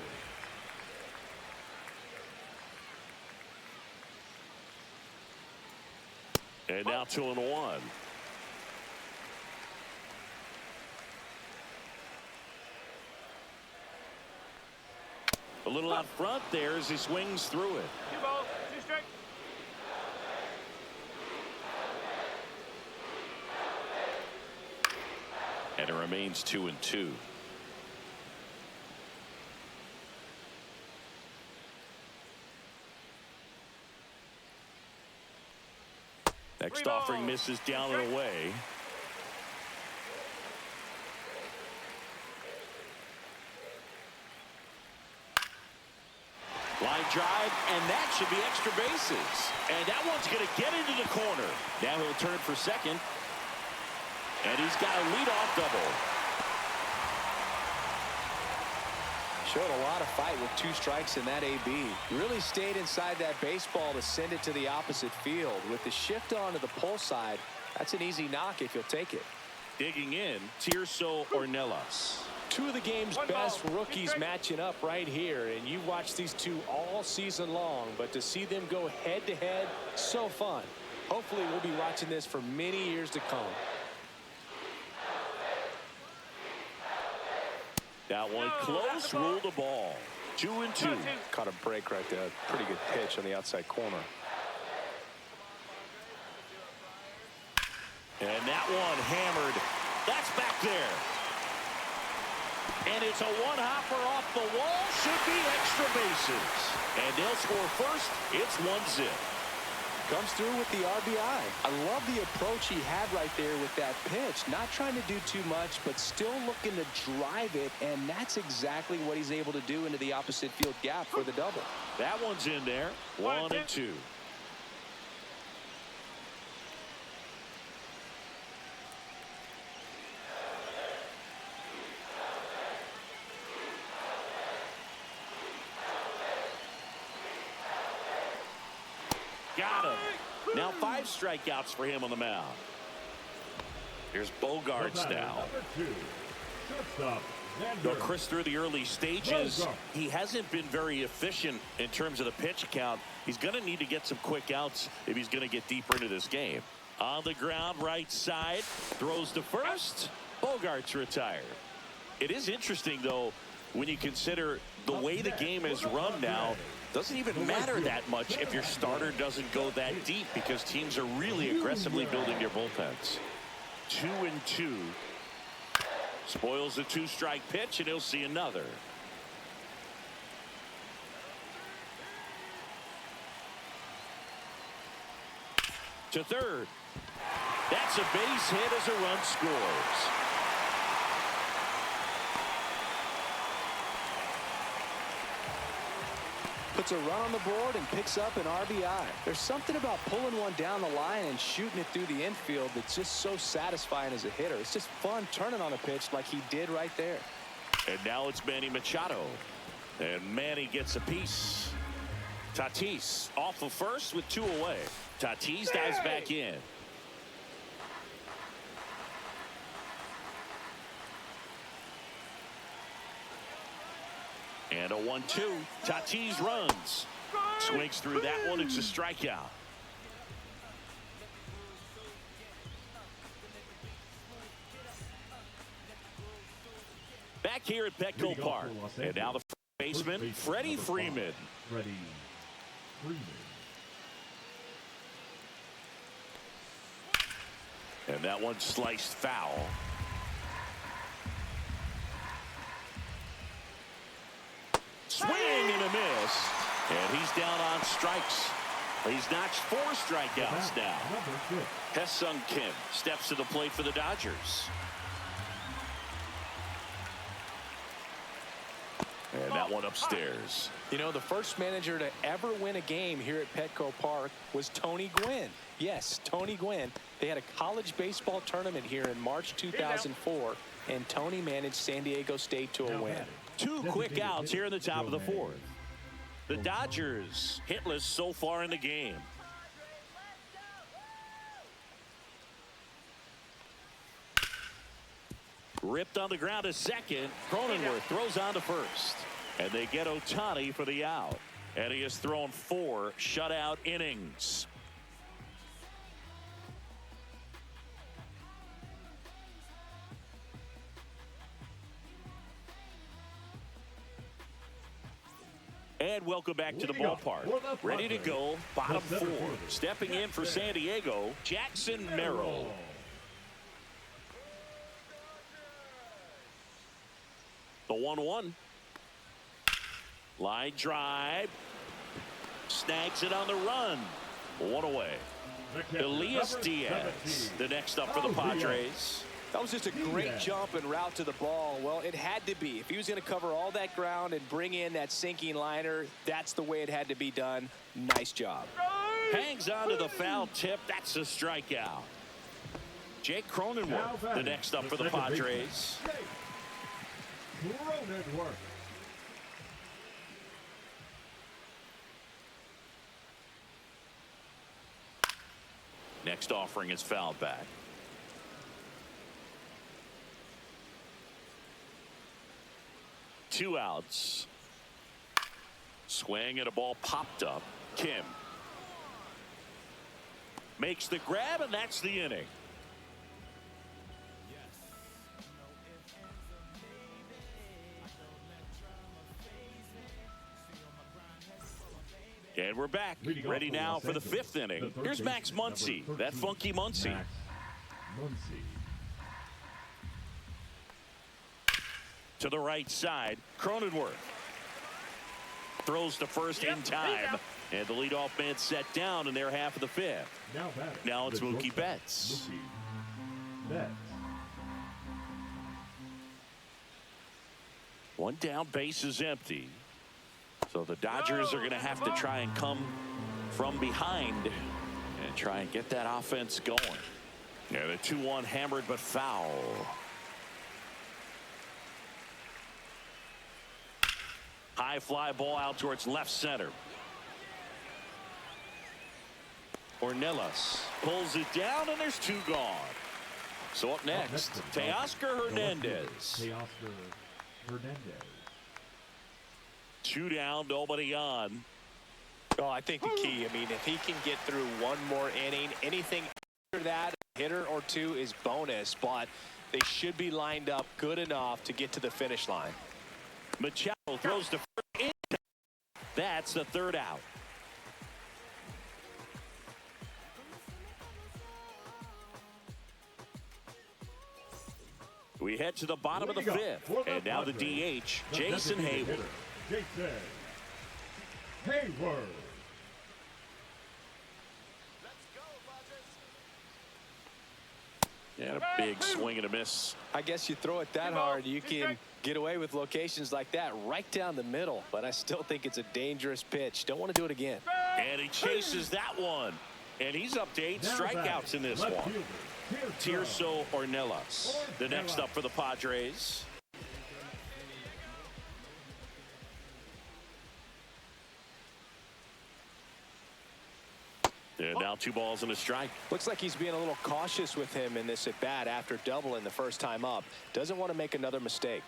And now 2-1. A little out front there as he swings through it. 2 balls, 2 strikes. And it remains 2-2. Next offering misses down and away. Line drive, and that should be extra bases. And that one's going to get into the corner. Now he'll turn for second. And he's got a leadoff double. Showed a lot of fight with 2 strikes in that AB. Really stayed inside that baseball to send it to the opposite field. With the shift onto the pull side, that's an easy knock if you'll take it. Digging in, Tirso Ornelas. Two of the game's best rookies matching up right here, and you watch these two all season long, but to see them go head-to-head, so fun. Hopefully we'll be watching this for many years to come. That one close, ruled the ball. 2-2. Caught a break right there. Pretty good pitch on the outside corner. And that one hammered. That's back there. And it's a one-hopper off the wall. Should be extra bases. And they'll score first. It's 1-0. Comes through with the RBI. I love the approach he had right there with that pitch. Not trying to do too much, but still looking to drive it. And that's exactly what he's able to do into the opposite field gap for the double. That one's in there. 1-2. Got him. Now 5 strikeouts for him on the mound. Here's Bogarts now. Now, Chris, through the early stages, he hasn't been very efficient in terms of the pitch count. He's going to need to get some quick outs if he's going to get deeper into this game. On the ground, right side, throws to first. Bogarts retired. It is interesting, though, when you consider the way the game is run now. Doesn't even matter that much if your starter doesn't go that deep, because teams are really aggressively building their bullpens. 2-2. Spoils the 2-strike pitch, and he'll see another. To third. That's a base hit as a run scores. Puts a run on the board and picks up an RBI. There's something about pulling one down the line and shooting it through the infield that's just so satisfying as a hitter. It's just fun turning on a pitch like he did right there. And now it's Manny Machado. And Manny gets a piece. Tatis off of first with 2 away. Tatis dives back in. And a 1-2. Tatis runs. Swings through that one. It's a strikeout. Back here at Petco Park. And now the baseman, Freddie Freeman. And that one sliced foul. Swing and a miss. And he's down on strikes. He's notched 4 strikeouts now. Hesung Kim steps to the plate for the Dodgers. And that one upstairs. You know, the first manager to ever win a game here at Petco Park was Tony Gwynn. Yes, Tony Gwynn. They had a college baseball tournament here in March 2004, and Tony managed San Diego State to a win. 2 quick outs here in the top of the 4th. The Dodgers hitless so far in the game. Ripped on the ground to second. Cronenworth throws on to first. And they get Ohtani for the out. And he has thrown 4 shutout innings. And welcome back to the ballpark. Ready to go, bottom 4. Stepping in for San Diego, Jackson Merrill. The 1-1. Line drive. Snags it on the run. 1 away. Elias Diaz, the next up for the Padres. That was just a great jump and route to the ball. Well, it had to be. If he was going to cover all that ground and bring in that sinking liner, that's the way it had to be done. Nice job. Hangs on to the foul tip. That's a strikeout. Jake Cronenworth, the next up for the Padres. Next offering is fouled back. 2 outs. Swing and a ball popped up. Kim makes the grab, and that's the inning. And we're back, ready now for the 5th inning. Here's Max Muncy, that funky Muncy. To the right side, Cronenworth throws to first in time, and the leadoff man set down in their half of the 5th. Now it's Mookie Betts. One down, base is empty. So the Dodgers are going to have to try and come from behind and try and get that offense going. Yeah, the 2-1 hammered but foul. High fly ball out towards left center. Ornelas pulls it down, and there's 2 gone. So up next, Teoscar Hernandez. 2 down, nobody on. Oh, I think the key, I mean, if he can get through one more inning, anything after that, a hitter or 2 is bonus, but they should be lined up good enough to get to the finish line. Machado throws to first. That's the 3rd out. We head to the bottom of the 5th, and now the DH, Jason Hayward. And a big swing and a miss. I guess you throw it that hard, you can get away with locations like that right down the middle, but I still think it's a dangerous pitch. Don't want to do it again. And he chases that one, and he's up to 8 strikeouts in this one. Tirso Ornelas, the next up for the Padres. And now 2 balls and a strike. Looks like he's being a little cautious with him in this at bat after doubling the first time up. Doesn't want to make another mistake.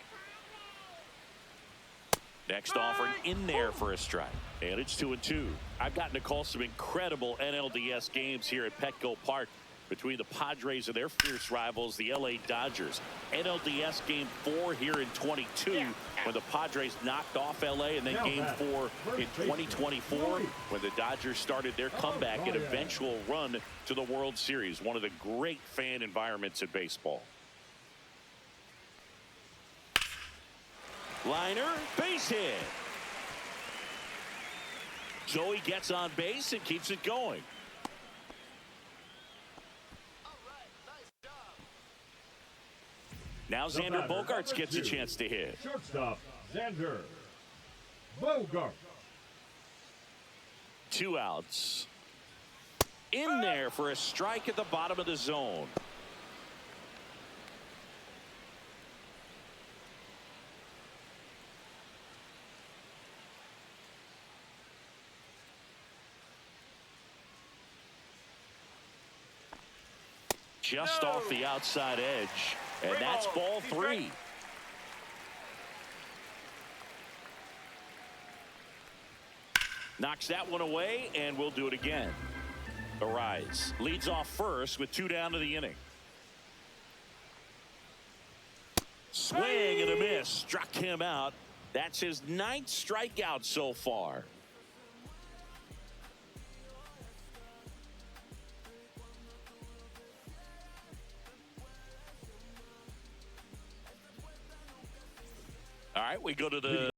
Next offering in there for a strike. And it's 2-2. I've gotten to call some incredible NLDS games here at Petco Park between the Padres and their fierce rivals, the LA Dodgers. NLDS Game 4 here in 22 when the Padres knocked off LA, and then Game 4 in 2024 when the Dodgers started their comeback and eventual run to the World Series. One of the great fan environments in baseball. Liner, base hit. Joey gets on base and keeps it going. Now Xander Bogaerts gets a chance to hit. Shortstop, Xander Bogaerts. 2 outs. In there for a strike at the bottom of the zone. Just off the outside edge. And that's ball 3. Knocks that one away, and we'll do it again. Arise leads off first with 2 down to the inning. Swing and a miss. Struck him out. That's his 9th strikeout so far. All right, we go to the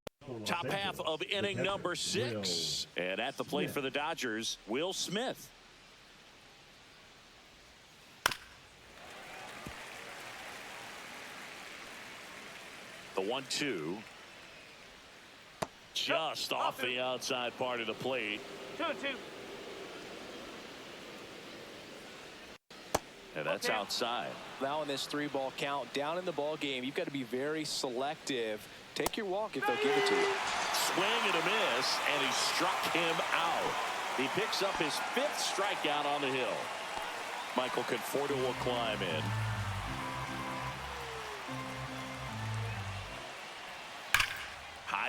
top half of inning number 6. And at the plate for the Dodgers, Will Smith. The 1-2. Just off the outside part of the plate. 2-2. And that's outside. Now in this 3-ball count, down in the ball game, you've got to be very selective. Take your walk if they'll give it to you. Swing and a miss, and he struck him out. He picks up his 5th strikeout on the hill. Michael Conforto will climb in.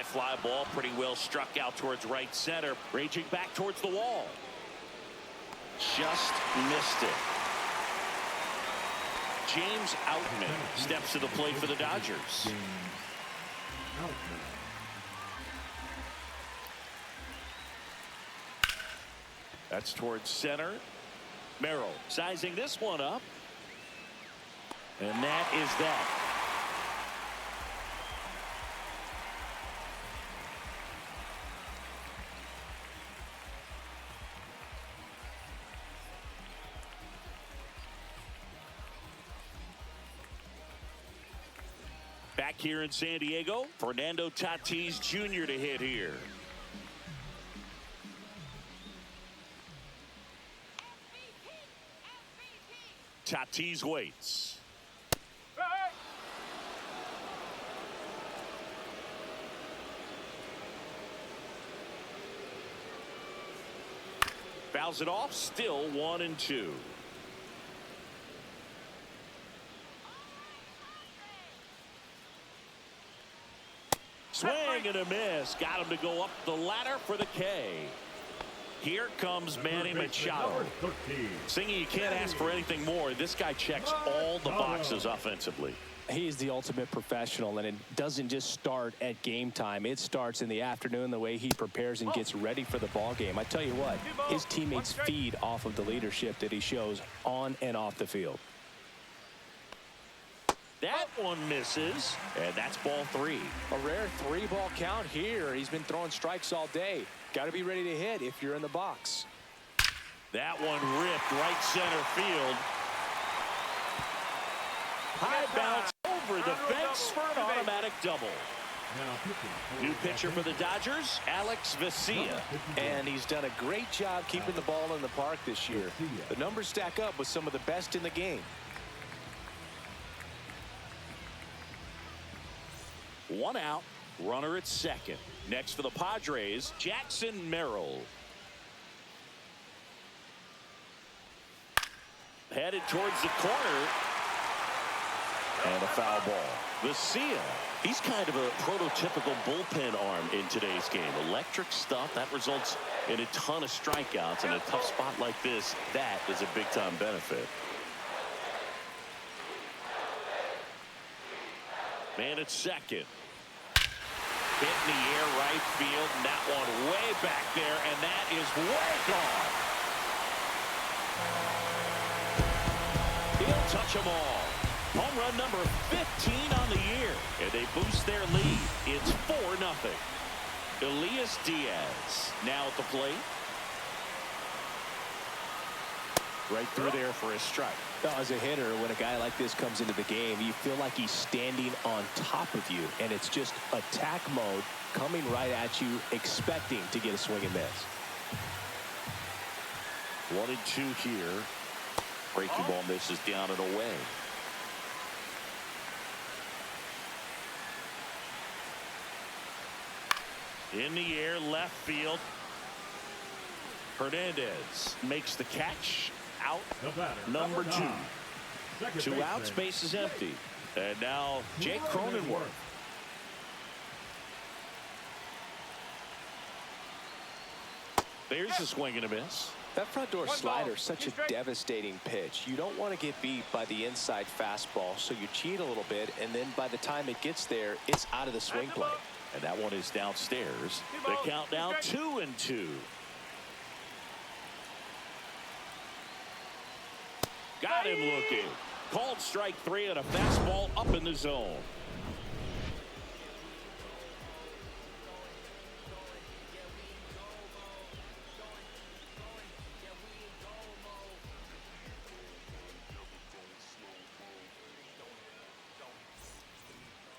High fly ball pretty well struck out towards right center. Raging back towards the wall. Just missed it. James Outman steps to the plate for the Dodgers. That's towards center. Merrill sizing this one up. And that is that. Back here in San Diego, Fernando Tatis Jr. to hit here. Tatis waits. Fouls it off, still 1-2. Swing and a miss. Got him to go up the ladder for the K. Here comes Manny Machado. Singing, you can't ask for anything more. This guy checks all the boxes offensively. He is the ultimate professional, and it doesn't just start at game time. It starts in the afternoon, the way he prepares and gets ready for the ball game. I tell you what, his teammates feed off of the leadership that he shows on and off the field. That one misses, and that's ball 3. A rare 3-ball count here. He's been throwing strikes all day. Got to be ready to hit if you're in the box. That one ripped right center field. High bounce over the fence for an automatic double. New pitcher for the Dodgers, Alex Vesia. And he's done a great job keeping the ball in the park this year. The numbers stack up with some of the best in the game. One out, runner at second. Next for the Padres, Jackson Merrill. Headed towards the corner. And a foul ball. Vesia, he's kind of a prototypical bullpen arm in today's game. Electric stuff that results in a ton of strikeouts. In a tough spot like this, that is a big-time benefit. Man at second. Hit in the air right field, and that one way back there, and that is way gone. He'll touch them all. Home run number 15 on the year, and they boost their lead. It's 4-0. Elias Diaz now at the plate. Right through there for a strike. Now, as a hitter, when a guy like this comes into the game, you feel like he's standing on top of you, and it's just attack mode coming right at you, expecting to get a swing and miss. 1-2 here. Breaking ball misses down and away. In the air, left field. Hernandez makes the catch. Out number 2. 2 outs, base is empty. And now Jake Cronenworth. There's a swing and a miss. That front door slider is such a devastating pitch. You don't want to get beat by the inside fastball, so you cheat a little bit, and then by the time it gets there, it's out of the swing plane. And that one is downstairs. The count now 2-2. Got him looking. Called strike 3 and a fastball up in the zone.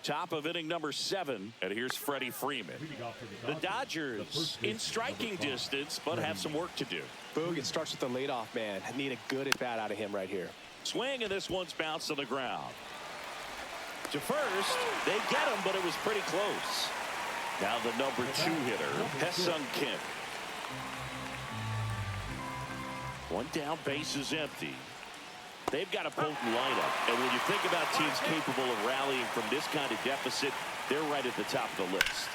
Top of inning number 7, and here's Freddie Freeman. The Dodgers in striking distance, but have some work to do. Boog, it starts with the leadoff man. Need a good at-bat out of him right here. Swing, and this one's bounced to the ground. To first, they get him, but it was pretty close. Now the number 2 hitter, Ha-Seong Kim. One down, base is empty. They've got a potent lineup, and when you think about teams capable of rallying from this kind of deficit, they're right at the top of the list.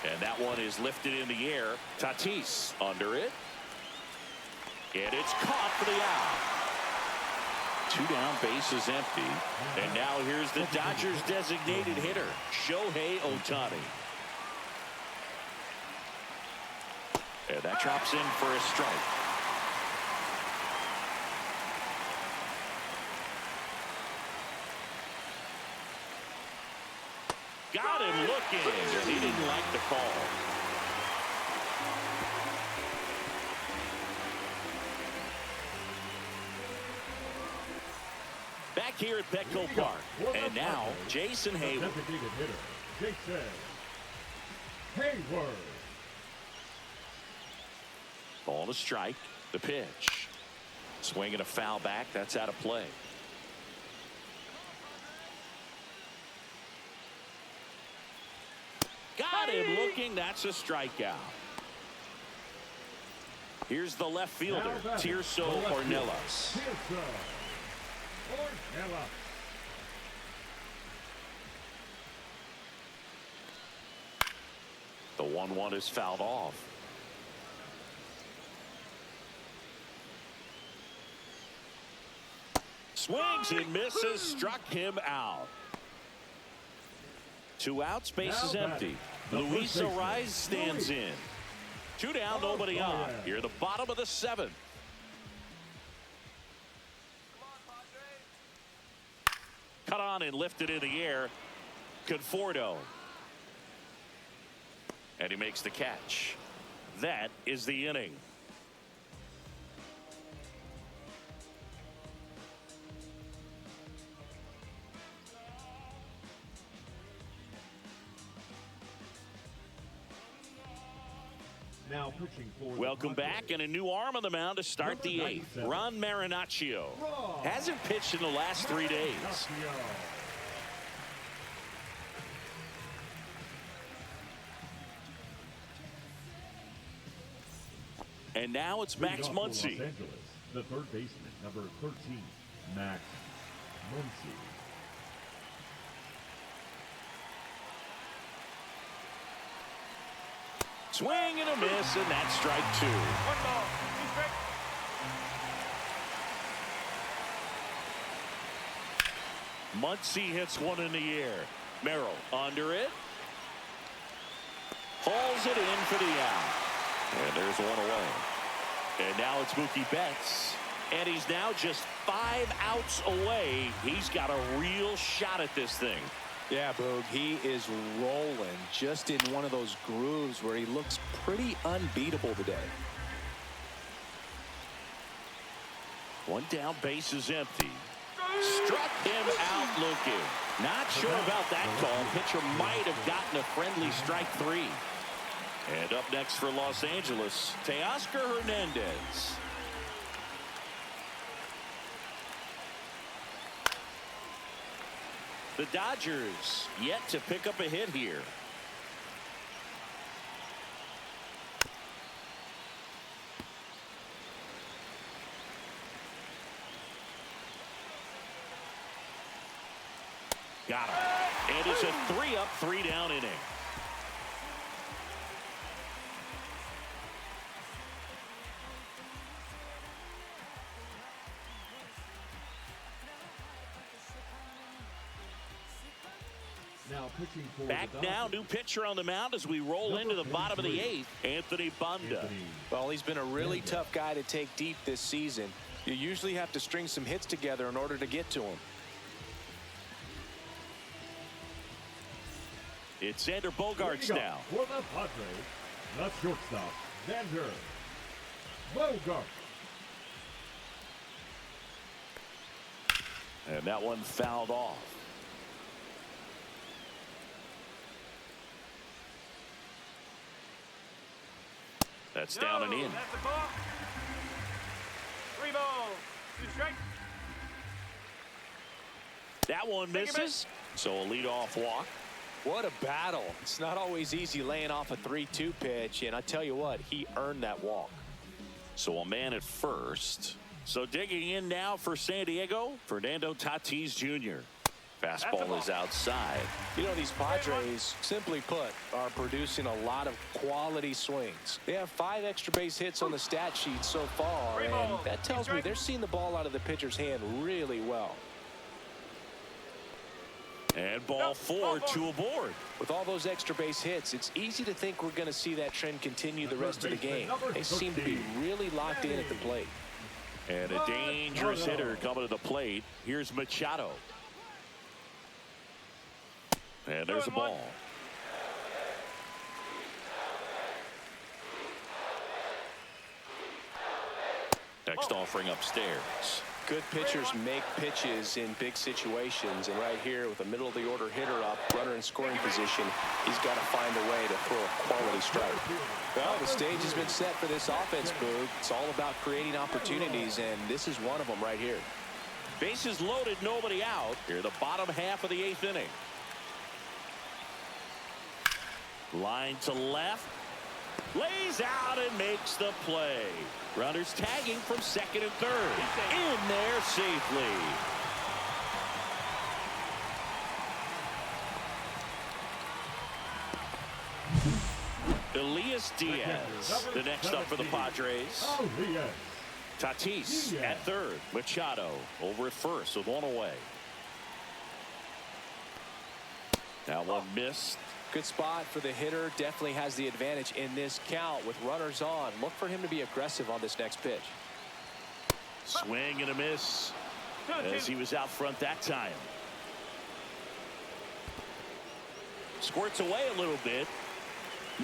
And that one is lifted in the air. Tatis under it. And it's caught for the out. 2 down, bases empty. And now here's the Dodgers designated hitter, Shohei Ohtani. And that drops in for a strike. Got him looking, and he didn't like the call. Back here at Petco Park, and now Jason Hayward. Jason Hayward. Ball to strike. The pitch. Swinging a foul back. That's out of play. Got him looking. That's a strikeout. Here's the left fielder, Tirso Ornelas. The 1-1 is fouled off. Swings and misses, struck him out. 2 outs, base is empty. Luis Ariz stands in. 2 down, nobody on. Here at the bottom of the 7th. Cut on and lifted in the air. Conforto. And he makes the catch. That is the inning. Now pitching for Welcome back, and a new arm on the mound to start the 8th. Ron Marinaccio hasn't pitched in the last 3 days. And now it's Max Muncy. Los Angeles, the third baseman, number 13, Max Muncy. Swing and a miss, and that's strike 2. 1 ball, 2 strikes. Muncy hits one in the air. Merrill under it. Hauls it in for the out. And there's one away. And now it's Mookie Betts. And he's now just 5 outs away. He's got a real shot at this thing. Yeah, Boog, he is rolling just in one of those grooves where he looks pretty unbeatable today. 1 down, base is empty. Struck him out looking. Not sure about that call. Pitcher might have gotten a friendly strike 3. And up next for Los Angeles, Teoscar Hernandez. The Dodgers yet to pick up a hit here. Got him. And it's a 3-up, 3-down inning. Now pitching for Back now, new pitcher on the mound as we roll into the bottom of the 8th, Anthony Banda. Well, he's been a really tough guy to take deep this season. You usually have to string some hits together in order to get to him. It's Xander Bogaerts now. For the Padres, the shortstop, Xander Bogaerts. And that one fouled off. That's down and in. That's the ball. 3 balls, 2 strikes. That one misses. So a leadoff walk. What a battle. It's not always easy laying off a 3-2 pitch, and I tell you what, he earned that walk. So a man at first. So digging in now for San Diego, Fernando Tatis Jr. Fastball is outside. You know, these Padres, simply put, are producing a lot of quality swings. They have 5 extra base hits on the stat sheet so far, and that tells me they're seeing the ball out of the pitcher's hand really well. And ball 4, 2 aboard. With all those extra base hits, it's easy to think we're going to see that trend continue the rest of the game. They seem to be really locked in at the plate. And a dangerous hitter coming to the plate. Here's Machado. And there's a ball. Next offering upstairs. Good pitchers make pitches in big situations, and right here with a middle of the order hitter up, runner in scoring position, he's got to find a way to throw a quality strike. Well, the stage has been set for this offense, Boog. It's all about creating opportunities, and this is one of them right here. Bases loaded, nobody out. Here, the bottom half of the 8th inning. Line to left. Lays out and makes the play. Runners tagging from second and third. In there safely. Elias Diaz, the next up for the Padres. Tatis at third. Machado over at first with one away. That one missed. Good spot for the hitter. Definitely has the advantage in this count with runners on. Look for him to be aggressive on this next pitch. Swing and a miss as he was out front that time. Squirts away a little bit.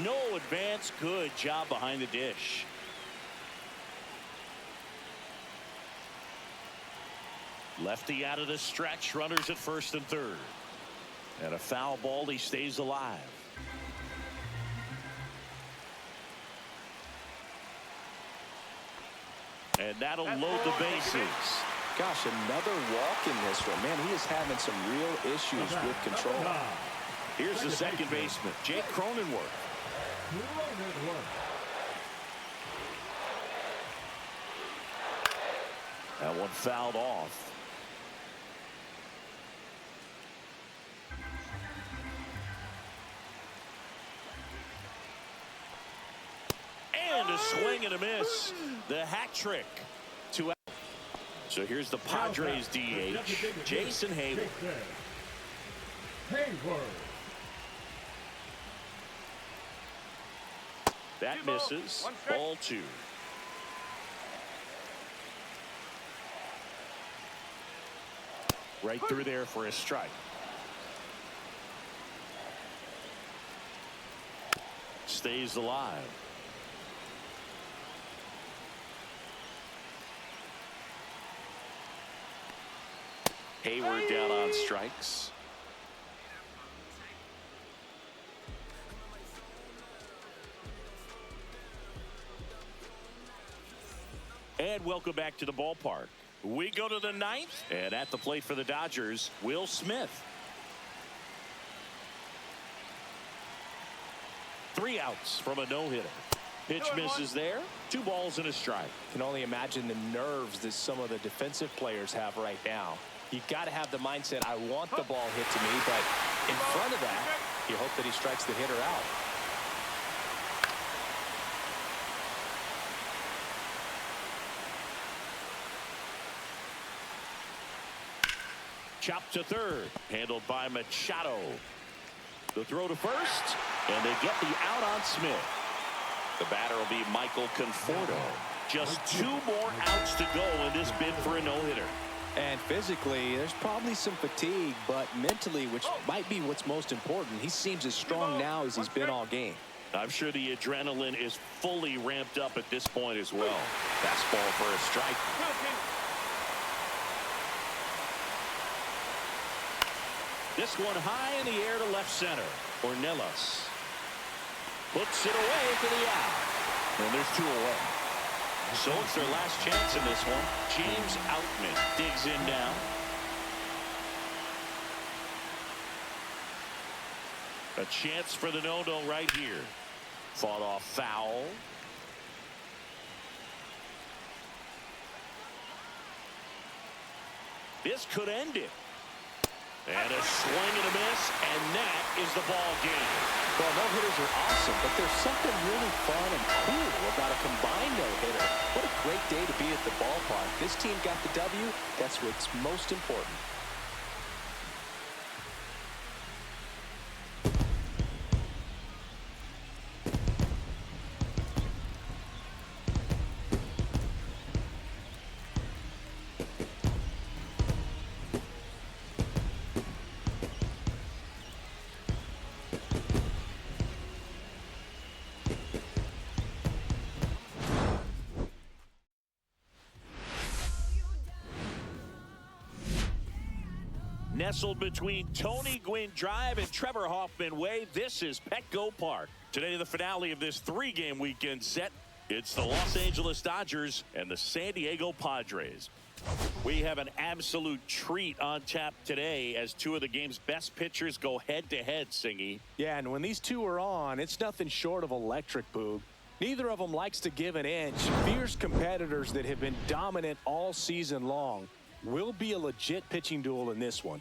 No advance. Good job behind the dish. Lefty out of the stretch. Runners at first and third. And a foul ball. He stays alive. And that'll load the bases. Gosh, another walk in this one. Man, he is having some real issues with control. Here's the second baseman, Jake Cronenworth. That one fouled off. And a swing and a miss. The hat trick to out. So here's the Padres DH, Jason Hayward. That misses. Ball 2. Right through there for a strike. Stays alive. Hayward down on strikes. And welcome back to the ballpark. We go to the 9th, and at the plate for the Dodgers, Will Smith. 3 outs from a no-hitter. Pitch misses there. 2 balls and a strike. Can only imagine the nerves that some of the defensive players have right now. You got to have the mindset, I want the ball hit to me, but in front of that, you hope that he strikes the hitter out. Chopped to third. Handled by Machado. The throw to first. And they get the out on Smith. The batter will be Michael Conforto. Just 2 more outs to go in this bid for a no-hitter. And physically, there's probably some fatigue, but mentally, which might be what's most important, he seems as strong now as he's been all game. I'm sure the adrenaline is fully ramped up at this point as well. Fastball for a strike. This one high in the air to left center. Ornelas puts it away for the out. And there's 2 away. So it's their last chance in this one. James Outman digs in now. A chance for the no-no right here. Fought off foul. This could end it. And a swing and a miss, and that is the ball game. Well, no-hitters are awesome, but there's something really fun and cool about a combined no-hitter. What a great day to be at the ballpark. This team got the W. That's what's most important. Nestled between Tony Gwynn Drive and Trevor Hoffman Way, this is Petco Park. Today, the finale of this three-game weekend set. It's the Los Angeles Dodgers and the San Diego Padres. We have an absolute treat on tap today as two of the game's best pitchers go head-to-head, Singy. Yeah, and when these two are on, it's nothing short of electric, Boog. Neither of them likes to give an inch. Fierce competitors that have been dominant all season long. Will be a legit pitching duel in this one.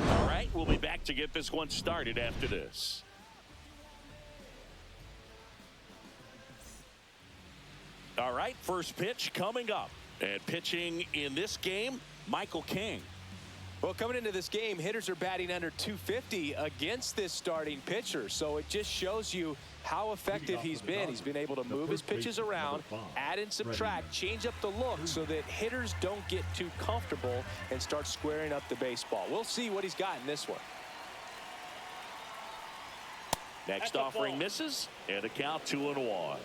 All right, we'll be back to get this one started after this. All right, first pitch coming up. And pitching in this game, Michael King. Well, coming into this game, hitters are batting under 250 against this starting pitcher. So it just shows you how effective he's been. He's been able to move his pitches around, add and subtract, change up the look so that hitters don't get too comfortable and start squaring up the baseball. We'll see what he's got in this one. Next offering misses, and a count 2-1.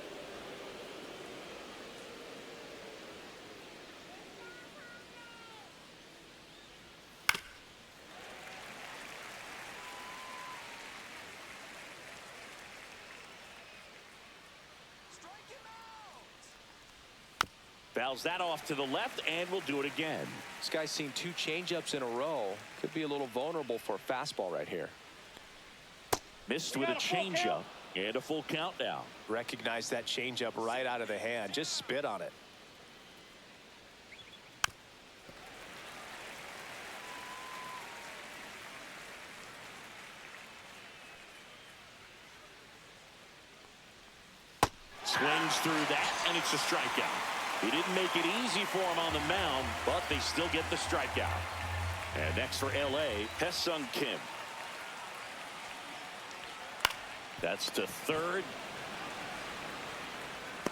Fouls that off to the left, and we'll do it again. This guy's seen two changeups in a row. Could be a little vulnerable for a fastball right here. Missed with a changeup, and a full count now. Recognize that changeup right out of the hand. Just spit on it. Swings through that, and it's a strikeout. He didn't make it easy for him on the mound, but they still get the strikeout. And next for L.A., Hesung Kim. That's to third.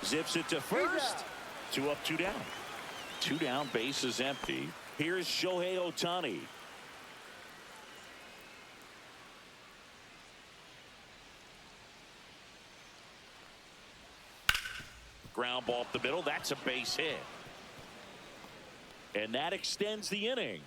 Zips it to first. 2 up, 2 down. 2 down, base is empty. Here's Shohei Ohtani. Ground ball up the middle. That's a base hit. And that extends the inning.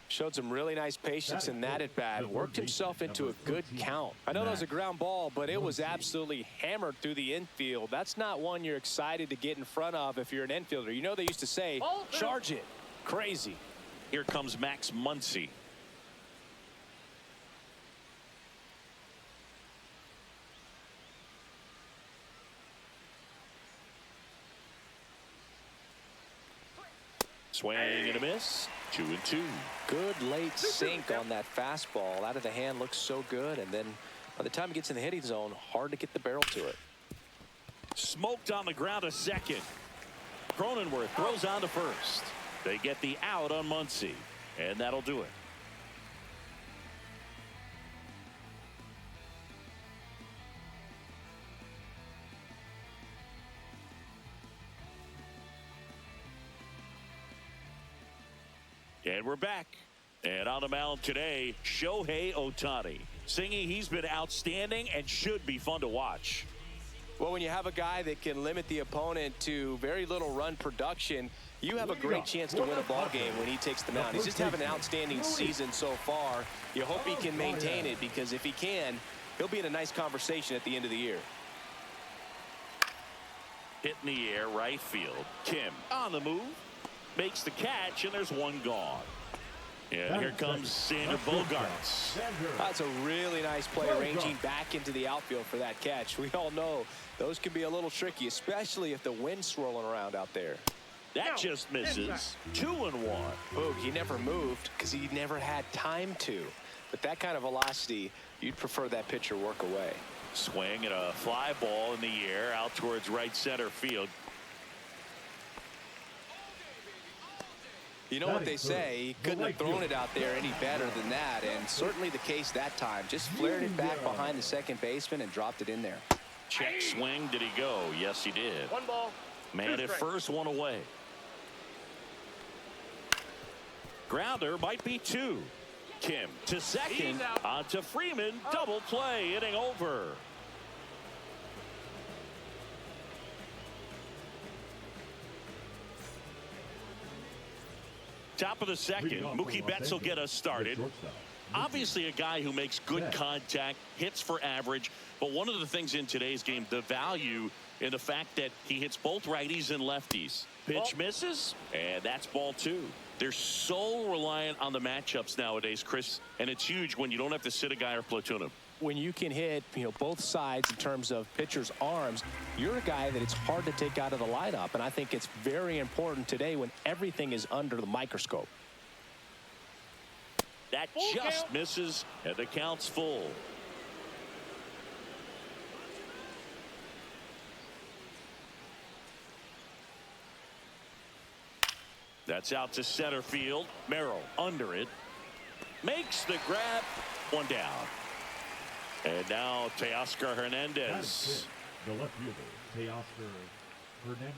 Showed some really nice patience in that at bat. Worked himself into a good count. I know that was a ground ball, but it was absolutely hammered through the infield. That's not one you're excited to get in front of if you're an infielder. You know they used to say, charge it. Crazy. Here comes Max Muncy. Swing and a miss. 2-2. Good late sink on that fastball. Out of the hand, looks so good. And then by the time it gets in the hitting zone, hard to get the barrel to it. Smoked on the ground to second. Cronenworth throws on to first. They get the out on Muncy. And that'll do it. And we're back. And on the mound today, Shohei Ohtani. Singy, he's been outstanding and should be fun to watch. Well, when you have a guy that can limit the opponent to very little run production, you have a great chance to win a ball game when he takes the mound. He's just having an outstanding season so far. You hope he can maintain it, because if he can, he'll be in a nice conversation at the end of the year. Hit in the air, right field. Kim on the move. Makes the catch, and there's one gone. And here comes Sander Bogarts. That's a really nice play, ranging back into the outfield for that catch. We all know those can be a little tricky, especially if the wind's swirling around out there. That just misses. 2-1. Boog, he never moved because he never had time to. But that kind of velocity, you'd prefer that pitcher work away. Swing and a fly ball in the air out towards right center field. You know what they say, he couldn't have thrown it out there any better than that, and certainly the case that time. Just flared it back behind the second baseman and dropped it in there. Check swing. Did he go? Yes, he did. 1 ball. Man at first, 1 away. Grounder might be 2. Kim to second. On to Freeman. Double play. Inning over. Top of the second. Mookie Betts will get us started. Obviously a guy who makes good contact, hits for average, but one of the things in today's game, the value in the fact that he hits both righties and lefties. Pitch misses, and that's ball 2. They're so reliant on the matchups nowadays, Chris, and it's huge when you don't have to sit a guy or platoon him. When you can hit, both sides in terms of pitchers' arms, you're a guy that it's hard to take out of the lineup, and I think it's very important today when everything is under the microscope. That just misses, and the count's full. That's out to center field. Merrill under it. Makes the grab. 1 down. And now Teoscar Hernandez. The left fielder, Teoscar Hernandez.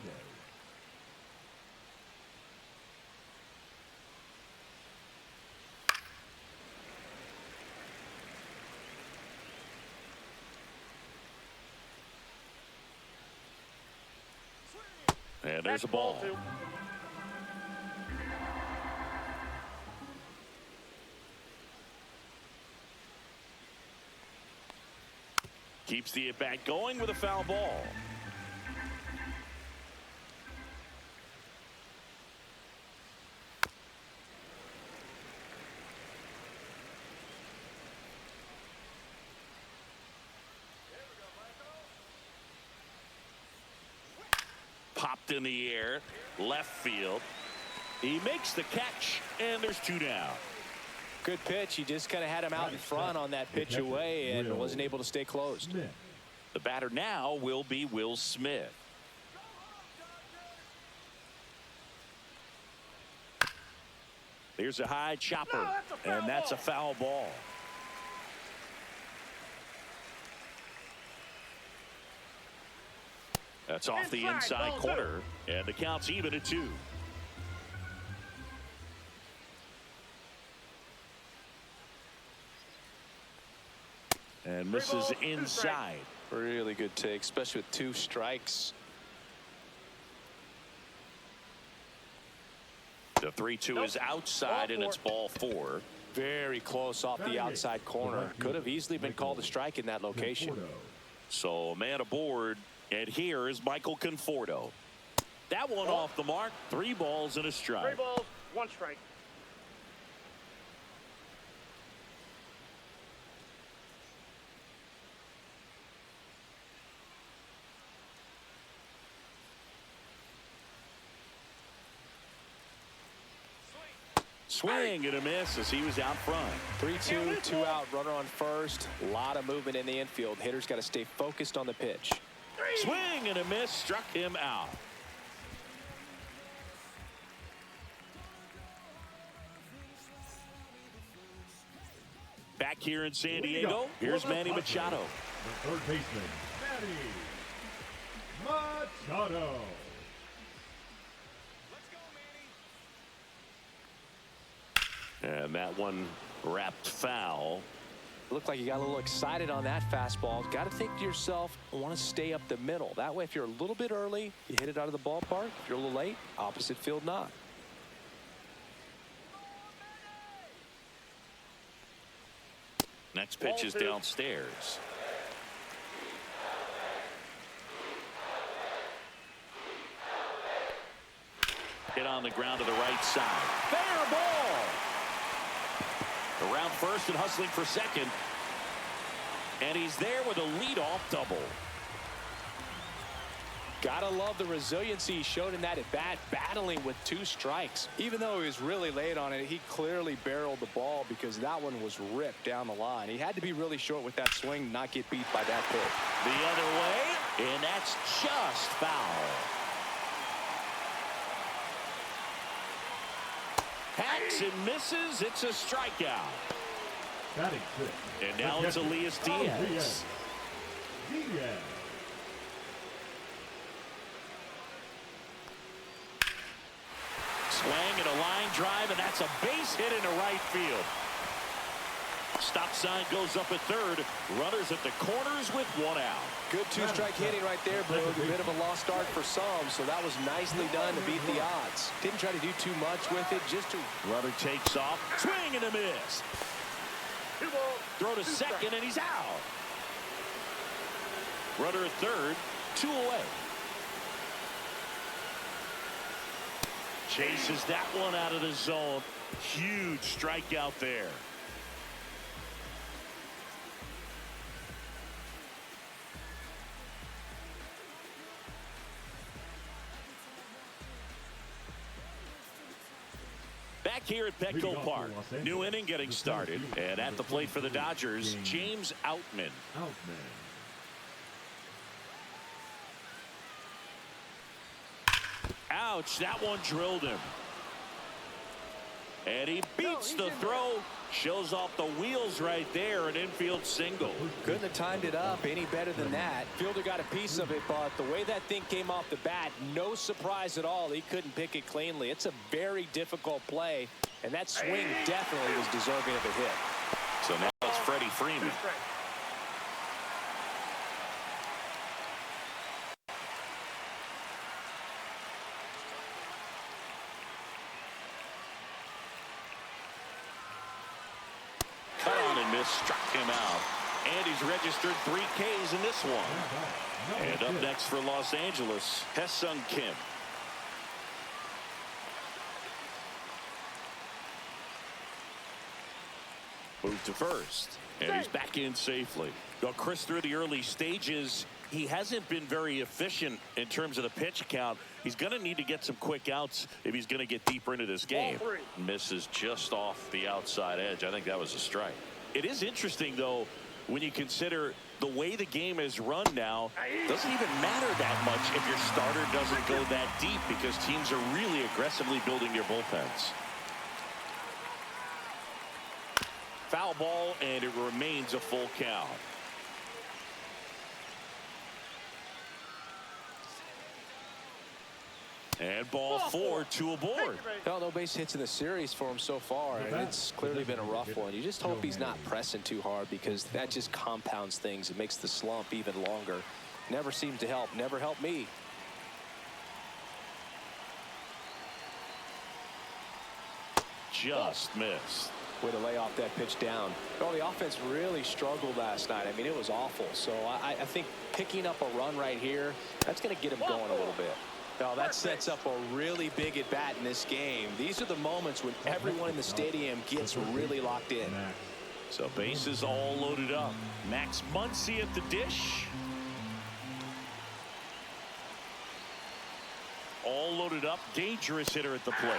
And there's a ball. Keeps the at-bat going with a foul ball. Popped in the air, left field. He makes the catch, and there's 2 down. Good pitch. He just kind of had him out in front on that pitch away and wasn't able to stay closed. The batter now will be Will Smith. Here's a high chopper, and that's a foul ball. That's off the inside corner, and the count's even at 2. And misses inside. Really good take, especially with 2 strikes. The 3-2 is outside, and it's ball 4. Very close off the outside corner. Could have easily been called a strike in that location. So a man aboard, and here is Michael Conforto. That one off the mark. 3 balls and a strike. 3 balls, 1 strike. Swing and a miss as he was out front. 3-2, 2 out, runner on first. A lot of movement in the infield. Hitter's got to stay focused on the pitch. Swing and a miss, struck him out. Back here in San Diego, here's Manny Machado. The third baseman, Manny Machado. And that one wrapped foul. Looked like you got a little excited on that fastball. Got to think to yourself, I want to stay up the middle. That way, if you're a little bit early, you hit it out of the ballpark. If you're a little late, opposite field not. Next pitch is downstairs. Hit on the ground to the right side. Fair ball. Around first and hustling for second. And he's there with a leadoff double. Gotta love the resiliency he showed in that at bat, battling with 2 strikes. Even though he was really late on it, he clearly barreled the ball because that one was ripped down the line. He had to be really short with that swing, not get beat by that pitch. The other way, and that's just foul. Hacks and misses. It's a strikeout. Batting sixth. And now it's Elias Diaz. Diaz. Swing and a line drive, and that's a base hit into right field. Stop sign goes up at third. Runners at the corners with 1 out. Good 2-strike hitting right there, Boog. A bit of a lost start for some, so that was nicely done to beat the odds. Didn't try to do too much with it, just to... Runner takes off. Swing and a miss. Throw to second, and he's out. Runner at third, 2 away. Chases that one out of the zone. Huge strikeout there. Back here at Petco Park, new inning getting started, and at the plate for the Dodgers, James Outman. Ouch, that one drilled him. And he beats the throw, shows off the wheels right there, an infield single. Couldn't have timed it up any better than that. Fielder got a piece of it, but the way that thing came off the bat, no surprise at all. He couldn't pick it cleanly. It's a very difficult play, and that swing definitely was deserving of a hit. So now it's Freddie Freeman. Struck him out, and he's registered 3 Ks in this one. And up next for Los Angeles, Hesung Kim. Moved to first, and he's back in safely. Well, Chris, through the early stages, he hasn't been very efficient in terms of the pitch count. He's going to need to get some quick outs if he's going to get deeper into this game. Misses just off the outside edge. I think that was a strike. It is interesting, though, when you consider the way the game is run now. Doesn't even matter that much if your starter doesn't go that deep, because teams are really aggressively building their bullpens. Foul ball, and it remains a full count. And ball 4, 2 aboard. No base hits in the series for him so far, and it's clearly been a rough one. You just hope he's not pressing too hard, because that just compounds things. It makes the slump even longer. Never seems to help. Never helped me. Just missed. Way to lay off that pitch down. Well, the offense really struggled last night. I mean, it was awful. So I think picking up a run right here, that's going to get him going a little bit. Now, that sets up a really big at-bat in this game. These are the moments when everyone in the stadium gets really locked in. So bases all loaded up. Max Muncy at the dish. All loaded up. Dangerous hitter at the plate.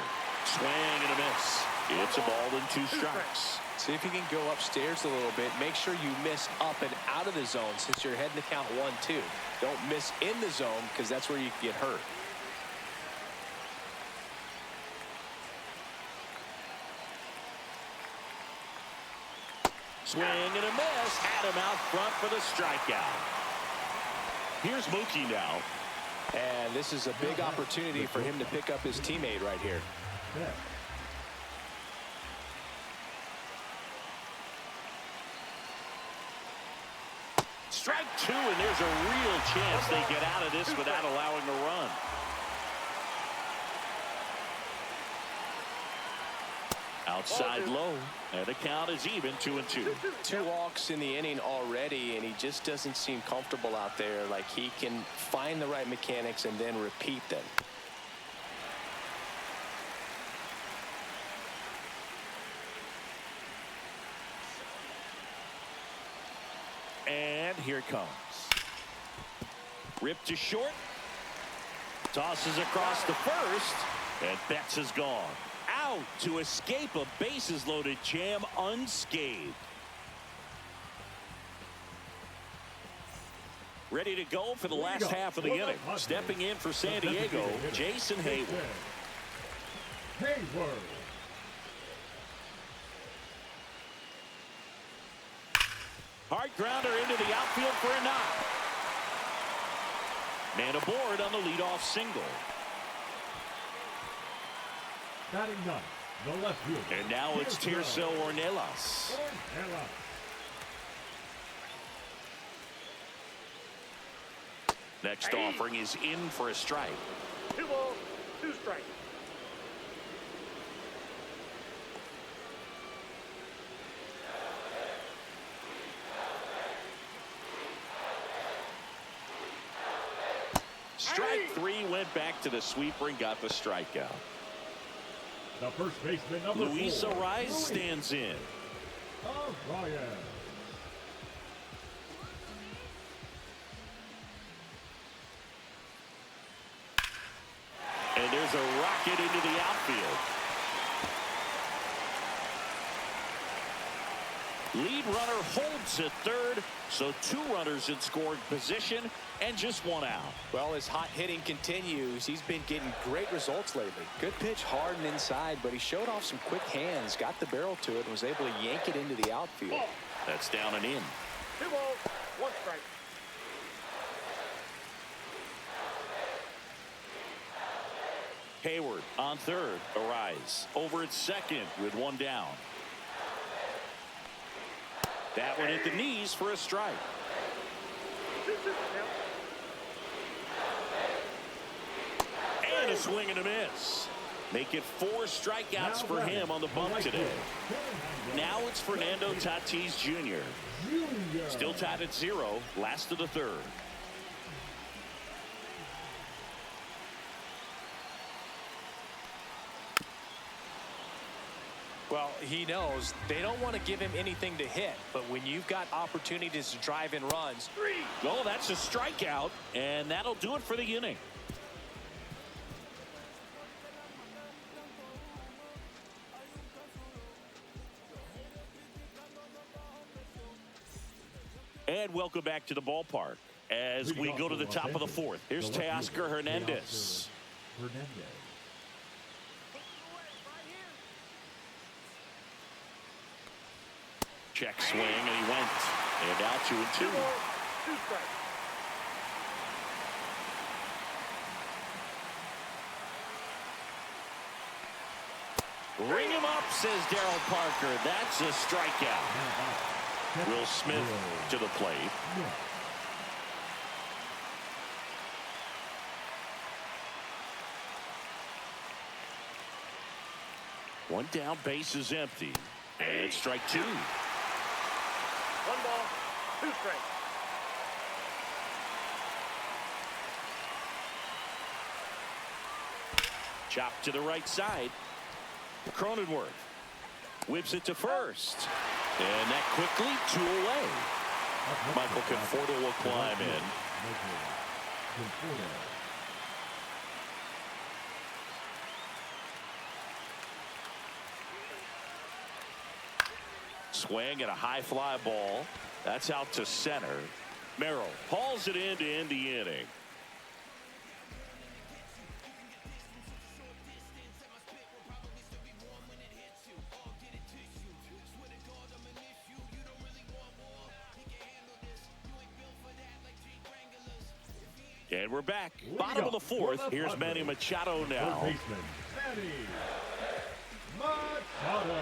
Swing and a miss. It's a ball and 2 strikes. See if you can go upstairs a little bit. Make sure you miss up and out of the zone, since you're heading to count 1-2. Don't miss in the zone, because that's where you can get hurt. Swing and a miss. Had him out front for the strikeout. Here's Mookie now. And this is a big opportunity for him to pick up his teammate right here. Strike 2, and there's a real chance they get out of this without allowing a run. Outside low, and the count is even, 2-2. 2 walks in the inning already, and he just doesn't seem comfortable out there. Like he can find the right mechanics and then repeat them. here it comes. Ripped to short. Tosses across to first. And Betts is gone. Out to escape a bases-loaded jam unscathed. Ready to go for the last half of the inning. Stepping in for San Diego, Jason Hayward. Hard grounder into the outfield for a knock. Man aboard on the leadoff single. Batting ninth, the left fielder. And now it's Tirso Ornelas. Next offering is in for a strike. 2 balls, 2 strikes. Strike 3 went back to the sweeper and got the strikeout. The first baseman, number Luis 4. Arraez stands in. Arraez. And there's a rocket into the outfield. Lead runner holds at third, so 2 runners in scoring position and just 1 out. Well, as hot hitting continues, he's been getting great results lately. Good pitch hard and inside, but he showed off some quick hands, got the barrel to it, and was able to yank it into the outfield. That's down and in. 2 balls, 1 strike. Hayward on third. Arraez over at second with 1 down. That one hit the knees for a strike. 2-2 count. And a swing and a miss. Make it 4 strikeouts for him on the bump today. Now it's Fernando Tatis Jr. Still tied at 0, last of the 3rd. Well, he knows they don't want to give him anything to hit, but when you've got opportunities to drive in runs. 3. Oh, that's a strikeout, and that'll do it for the inning. And welcome back to the ballpark as we go to the top of the 4th. Here's Teoscar Hernandez. Check swing, and he went. And out 2-2. 2 balls, 2 strikes. Ring him up, says Darryl Parker. That's a strikeout. Will Smith to the plate. One down, base is empty. And it's strike 2. 1 ball, 2 strikes. Chop to the right side. Cronenworth whips it to first. And that quickly 2 away. Michael Conforto will climb in. Swing and a high fly ball. That's out to center. Merrill hauls it in to end the inning. And we're back. Bottom of the 4th. Here's Manny Machado now. Third baseman, Manny Machado.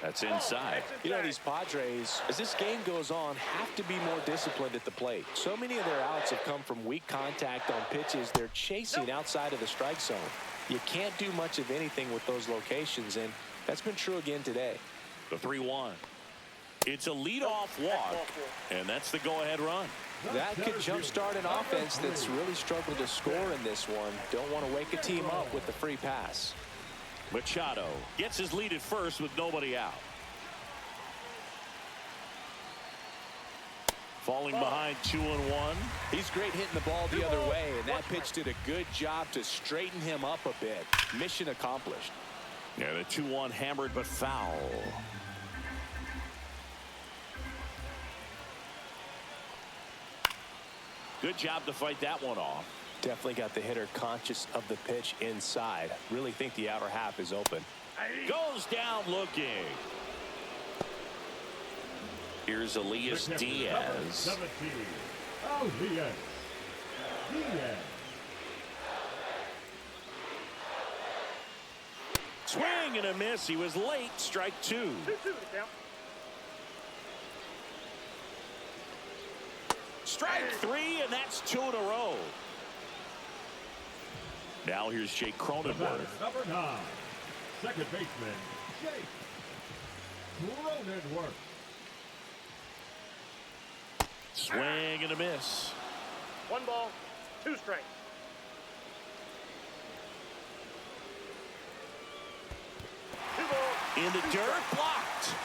That's inside. You know, these Padres, as this game goes on, have to be more disciplined at the plate. So many of their outs have come from weak contact on pitches they're chasing outside of the strike zone. You can't do much of anything with those locations, and that's been true again today. The 3-1. It's a leadoff walk, and that's the go-ahead run. That could jumpstart an offense that's really struggled to score in this one. Don't want to wake a team up with the free pass. Machado gets his lead at first with nobody out. Falling behind 2-1. He's great hitting the ball the other way, and that pitch did a good job to straighten him up a bit. Mission accomplished. Yeah, the 2-1 hammered but foul. Good job to fight that one off. Definitely got the hitter conscious of the pitch inside. Really think the outer half is open. Goes down looking. Here's Elias Diaz. 17. Elias Diaz. Swing and a miss. He was late. Strike 2. 2-2 the count. Strike 3, and that's 2 in a row. Now here's Jake Cronenworth. Number 9. Second baseman, Jake Cronenworth. Swing and a miss. 1 ball, 2 strikes. In the dirt, blocked.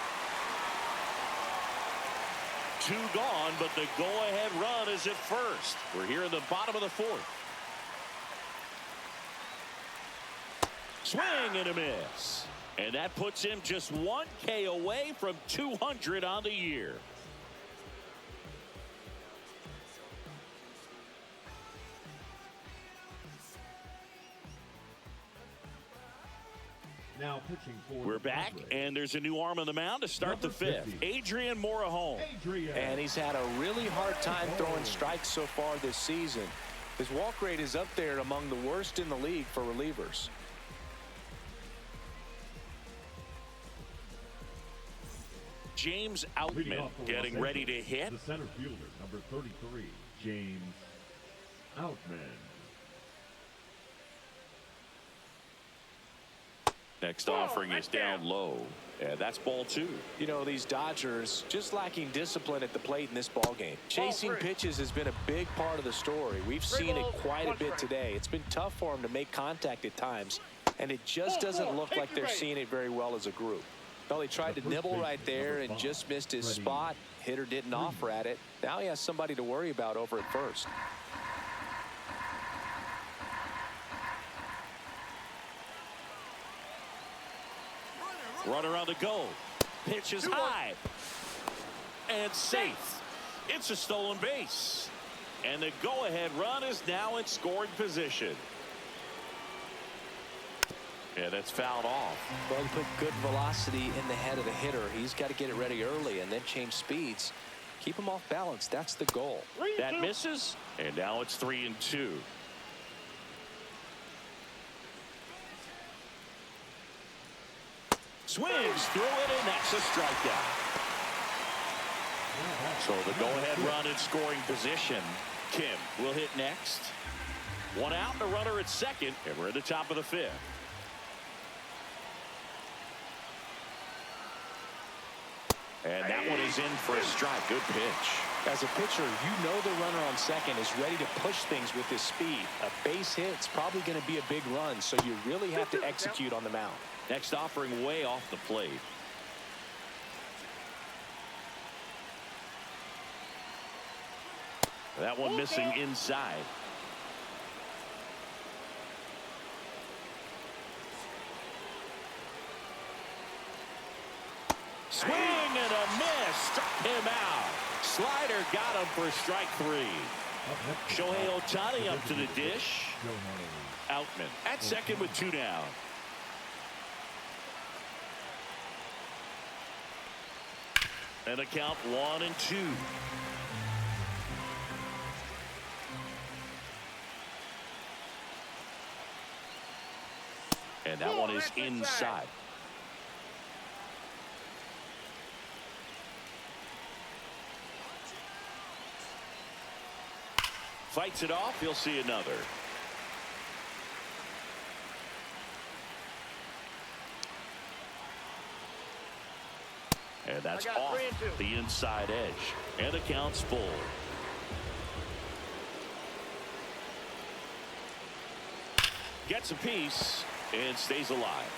2 gone, but the go-ahead run is at first. We're here in the bottom of the 4th. Swing and a miss. And that puts him just 1 K away from 200 on the year. Now pitching for We're the back, Padres. and there's a new arm on the mound to start the Number 5th. 50. Adrian Morejon. Adrian. And he's had a really hard time throwing strikes so far this season. His walk rate is up there among the worst in the league for relievers. James Leading Outman off for getting Los ready to Angeles, hit. The center fielder, number 33, James Outman. Next offering is down low. And that's ball 2. You know, these Dodgers just lacking discipline at the plate in this ball game. Chasing pitches has been a big part of the story. We've seen it quite a bit today. It's been tough for them to make contact at times, and it just doesn't look like they're seeing it very well as a group. Well, he tried to nibble right there and just missed his spot. Hitter didn't offer at it. Now he has somebody to worry about over at first. Runner on the go. Pitch is high. And safe. It's a stolen base. And the go-ahead run is now in scoring position. Yeah, that's fouled off. Well, he put good velocity in the head of the hitter. He's got to get it ready early and then change speeds. Keep him off balance. That's the goal. That misses. And now it's 3-2. Swings through it, and that's a strikeout. So the go-ahead run in scoring position. Kim will hit next. 1 out and a runner at second, and we're at the top of the 5th. And that one is in for a strike. Good pitch. As a pitcher, you know the runner on second is ready to push things with his speed. A base hit's probably going to be a big run, so you really have to execute on the mound. Next offering way off the plate. That one missing inside. Swing and a miss. Struck him out. Slider got him for strike 3. Shohei Ohtani up to the dish. Outman at second with 2 down. And a count 1-2. And that one is inside. Fights it off. You'll see another. And that's off the inside edge. And the count's full. Gets a piece and stays alive.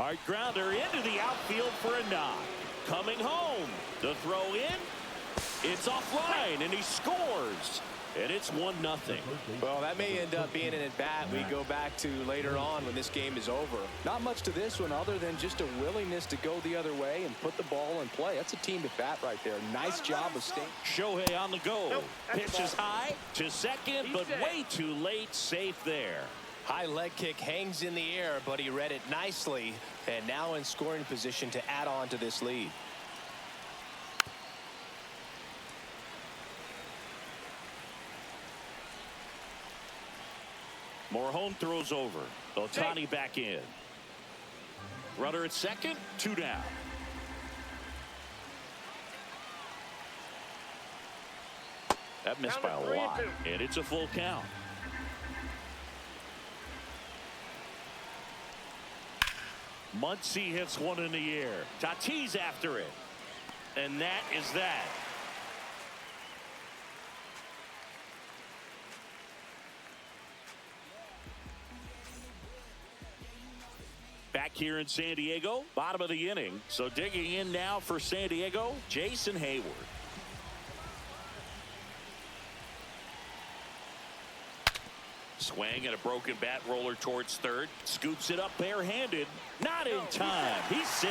Hard grounder into the outfield for a knock. Coming home. The throw in. It's offline, and he scores. And it's 1-0. Well, that may end up being an at-bat we go back to later on when this game is over. Not much to this one other than just a willingness to go the other way and put the ball in play. That's a team at-bat right there. Nice job of staying. Shohei on the go. Nope, Pitch is high to second, but way too late. Safe there. High leg kick hangs in the air, but he read it nicely. And now in scoring position to add on to this lead. Morhone throws over. Ohtani back in. Runner at second. 2 down. That missed by a lot. And it's a full count. Muncy hits one in the air. Tatis after it. And that is that. Back here in San Diego, bottom of the inning. So digging in now for San Diego, Jason Hayward. Swing and a broken bat roller towards third. Scoops it up barehanded. Not in time. He's safe.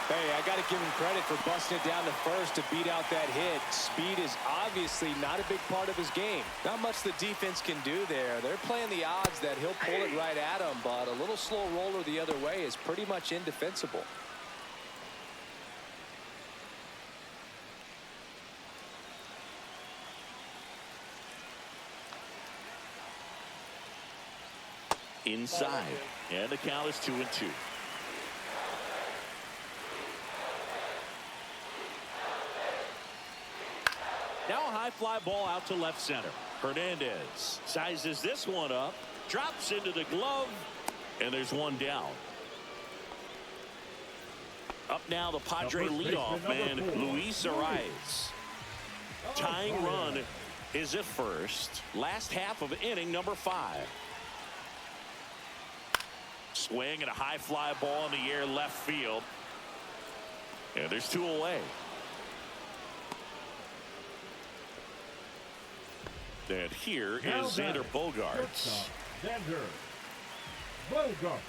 Hey, I got to give him credit for busting it down to first to beat out that hit. Speed is obviously not a big part of his game. Not much the defense can do there. They're playing the odds that he'll pull it right at him, but a little slow roller the other way is pretty much indefensible. Inside, and the count is 2-2. Now a high fly ball out to left center. Hernandez sizes this one up, drops into the glove, and there's one down. Up now the Padre leadoff man, Luis Arias. Tying run is at first. Last half of inning number 5. Swing and a high fly ball in the air left field. And there's 2 away. And here is Xander Bogaerts. Xander Bogaerts.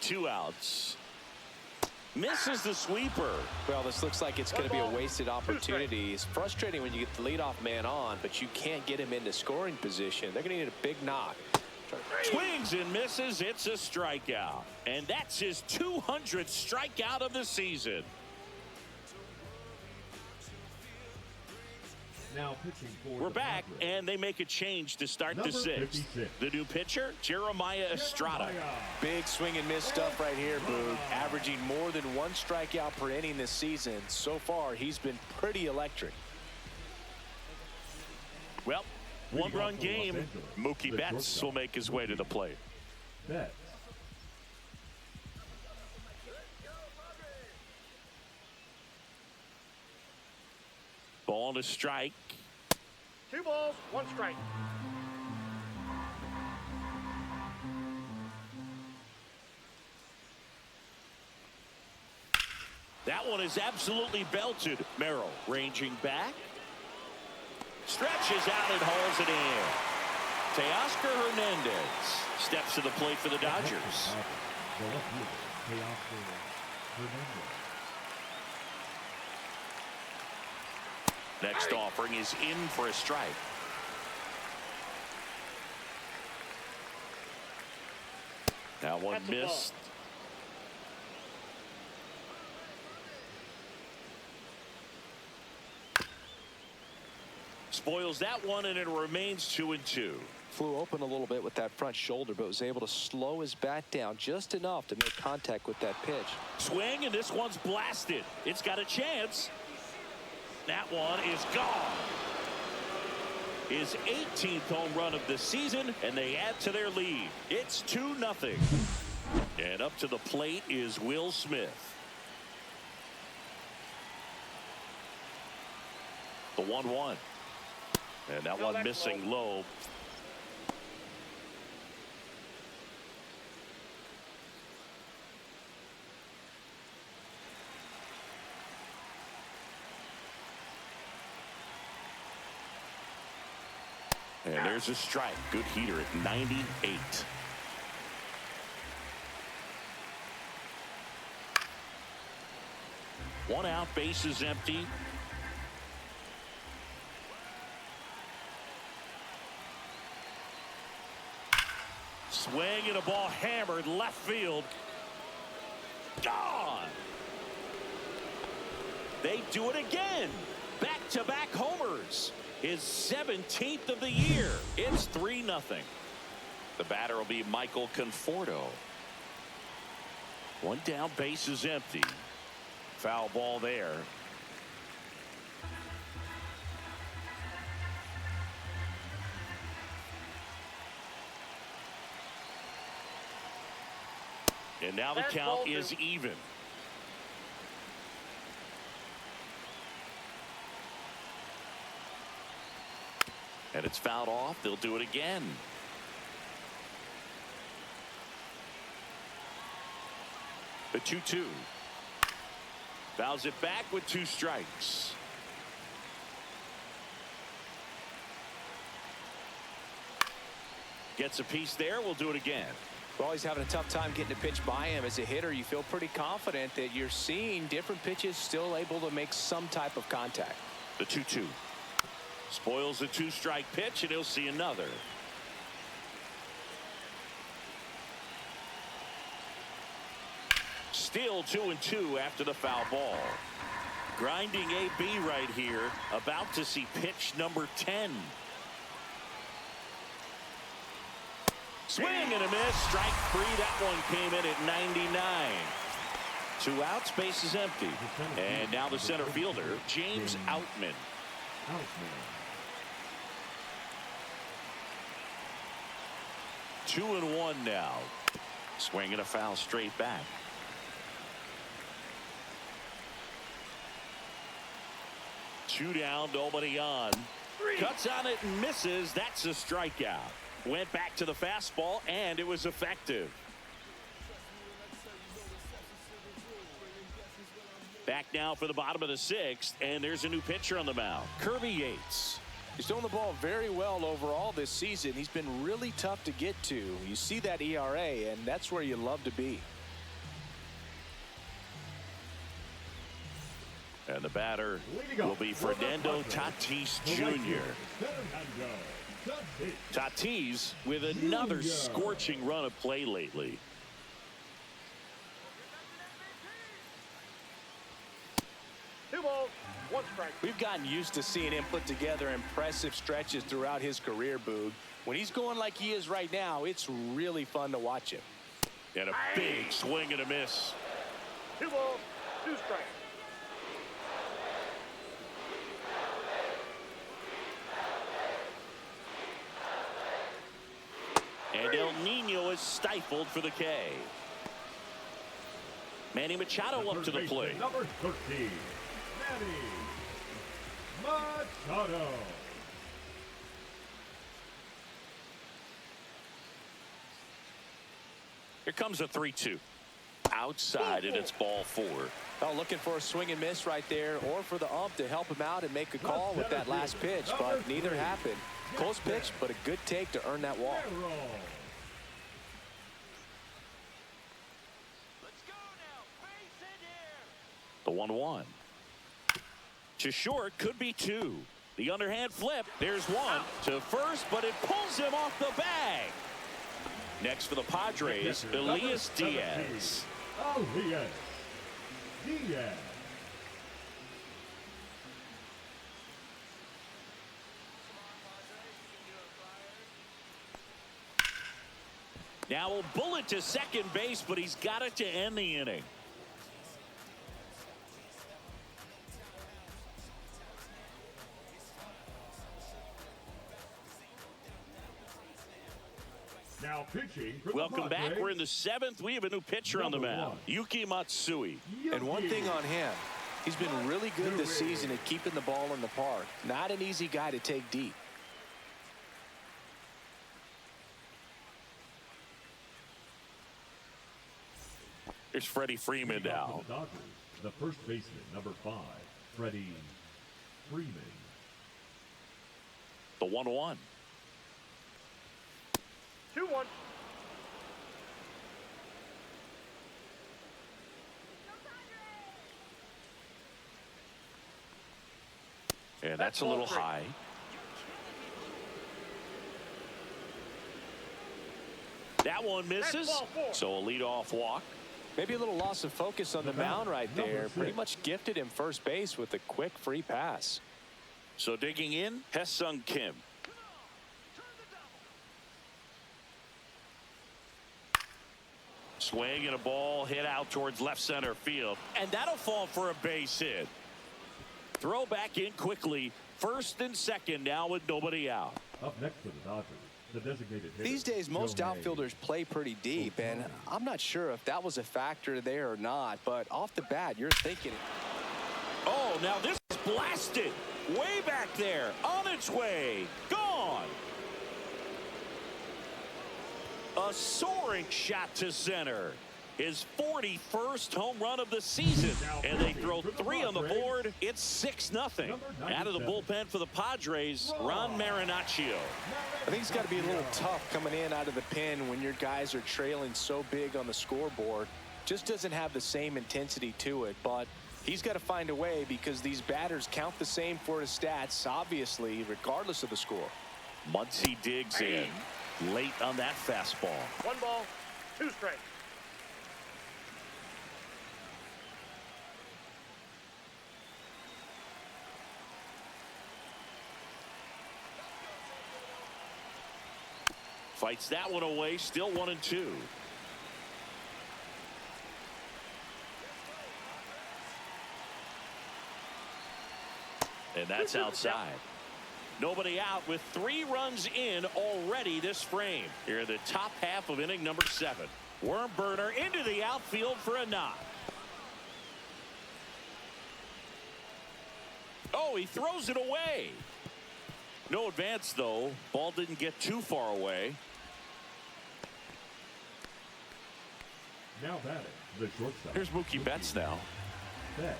2 outs. Misses the sweeper. Well, this looks like it's going to be a wasted opportunity. It's frustrating when you get the leadoff man on, but you can't get him into scoring position. They're going to need a big knock. Swings and misses. It's a strikeout. And that's his 200th strikeout of the season. Now pitching for We're the back, Padres. and they make a change to start Number the 6th. 56. The new pitcher, Jeremiah Estrada. Big swing and miss stuff right here, Boog. Averaging more than 1 strikeout per inning this season. So far, he's been pretty electric. Well, 1-run game. Mookie Betts will make his way to the plate. Betts. Ball to strike. 2 balls, 1 strike. That one is absolutely belted. Merrill ranging back. Stretches out and hauls it in. Teoscar Hernandez steps to the plate for the Dodgers. The left fielder, Teoscar Hernandez. Next offering is in for a strike. That one That's a ball. missed. Spoils that one, and it remains 2-2. Flew open a little bit with that front shoulder, but was able to slow his bat down just enough to make contact with that pitch. Swing, and this one's blasted. It's got a chance. That one is gone. His 18th home run of the season, and they add to their lead. It's 2-0. And up to the plate is Will Smith. The 1-1. And that one missing low. And there's a strike. Good heater at 98. One out, base is empty. Swing and a ball hammered left field. Gone. They do it again. Back-to-back homers. His 17th of the year. It's 3-0. The batter will be Michael Conforto. One down, base is empty. Foul ball there. And now the count is even. And it's fouled off. They'll do it again. The 2-2. Fouls it back with 2 strikes. Gets a piece there. We'll do it again. Well, he's having a tough time getting a pitch by him. As a hitter, you feel pretty confident that you're seeing different pitches still able to make some type of contact. The 2-2. Spoils the 2-strike pitch, and he'll see another. Still 2-2 after the foul ball. Grinding AB right here. About to see pitch number 10. Swing and a miss. Strike 3. That one came in at 99. 2 outs. Base is empty. And now the center fielder, James Outman. 2-1 now. Swing and a foul straight back. Two down, nobody on. Cuts on it and misses. That's a strikeout. Went back to the fastball, and it was effective. Back now for the bottom of the 6th, and there's a new pitcher on the mound, Kirby Yates. He's throwing the ball very well overall this season. He's been really tough to get to. You see that ERA, and that's where you love to be. And the batter will be Fernando Tatis Jr. Tatis with another scorching run of play lately. Two balls, 1 strike. We've gotten used to seeing him put together impressive stretches throughout his career, Boog. When he's going like he is right now, it's really fun to watch him. And a big swing and a miss. 2 balls, 2 strikes. And El Nino is stifled for the K. Manny Machado up to the plate. Number 13, Manny Machado. Here comes a 3-2. Outside, and it's ball 4. Oh, looking for a swing and miss right there, or for the ump to help him out and make a call with that last pitch, but neither happened. Close pitch, but a good take to earn that walk. The 1-1. To short, could be 2. The underhand flip. There's 1 to first, but it pulls him off the bag. Next for the Padres, Elias Diaz. Elias Diaz. Now a bullet to second base, but he's got it to end the inning. Now pitching for Welcome the back. Padres. We're in the 7th. We have a new pitcher on the mound, Yuki Matsui. And one thing on him, he's been really good this season at keeping the ball in the park. Not an easy guy to take deep. Here's Freddie Freeman now. The Dodgers, the first baseman, number 5, Freddie Freeman. The 1-1. 1. And that's a little high. That one misses. So a leadoff walk. Maybe a little loss of focus on the mound right there. Pretty much gifted him first base with a quick free pass. So digging in, Hesung Kim. Swing and a ball hit out towards left center field. And that'll fall for a base hit. Throw back in quickly. First and second now with nobody out. Up next for the Dodgers, the designated hitter. These days, most Joe outfielders play pretty deep, and I'm not sure if that was a factor there or not, but off the bat, you're thinking. Oh, now this is blasted. Way back there. On its way. Gone. A soaring shot to center. His 41st home run of the season. And they throw 3 on the board. It's 6-0. Out of the bullpen for the Padres, Ron Marinaccio. I think it's got to be a little tough coming in out of the pen when your guys are trailing so big on the scoreboard. Just doesn't have the same intensity to it, but he's got to find a way because these batters count the same for his stats, obviously, regardless of the score. Muncy digs in late on that fastball. 1 ball, 2 strikes. Fights that one away, still 1-2. And that's outside. Nobody out with 3 runs in already this frame. Here in the top half of inning number 7. Worm burner into the outfield for a knock. Oh, he throws it away. No advance, though. Ball didn't get too far away. Now batting, the shortstop. Here's Mookie Betts now. Betts.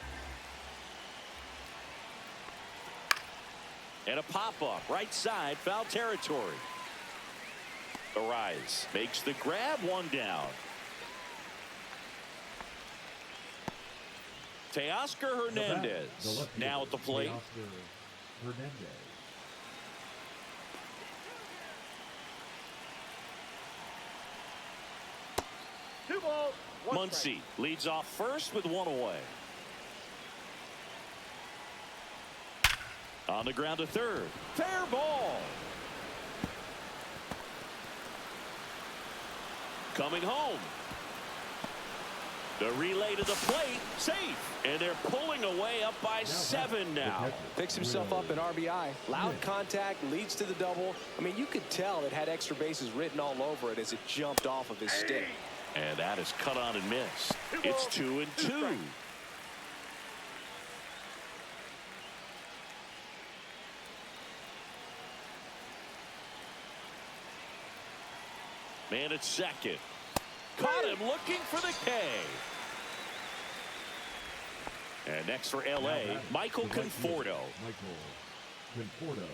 And a pop-up, right side, foul territory. The rise makes the grab, 1 down. Teoscar Hernandez now at the plate. Teoscar Hernandez. Two balls, 1 Muncy strike. leads off first with 1 away. On the ground to third. Fair ball. Coming home. The relay to the plate. Safe. And they're pulling away up by 7 now. Picks himself up an RBI. Loud contact, leads to the double. I mean, you could tell it had extra bases written all over it as it jumped off of his stick. And that is cut on and missed. It's 2-2. Man at second. Caught him looking for the K. And next for L.A., Michael Conforto. Michael Conforto.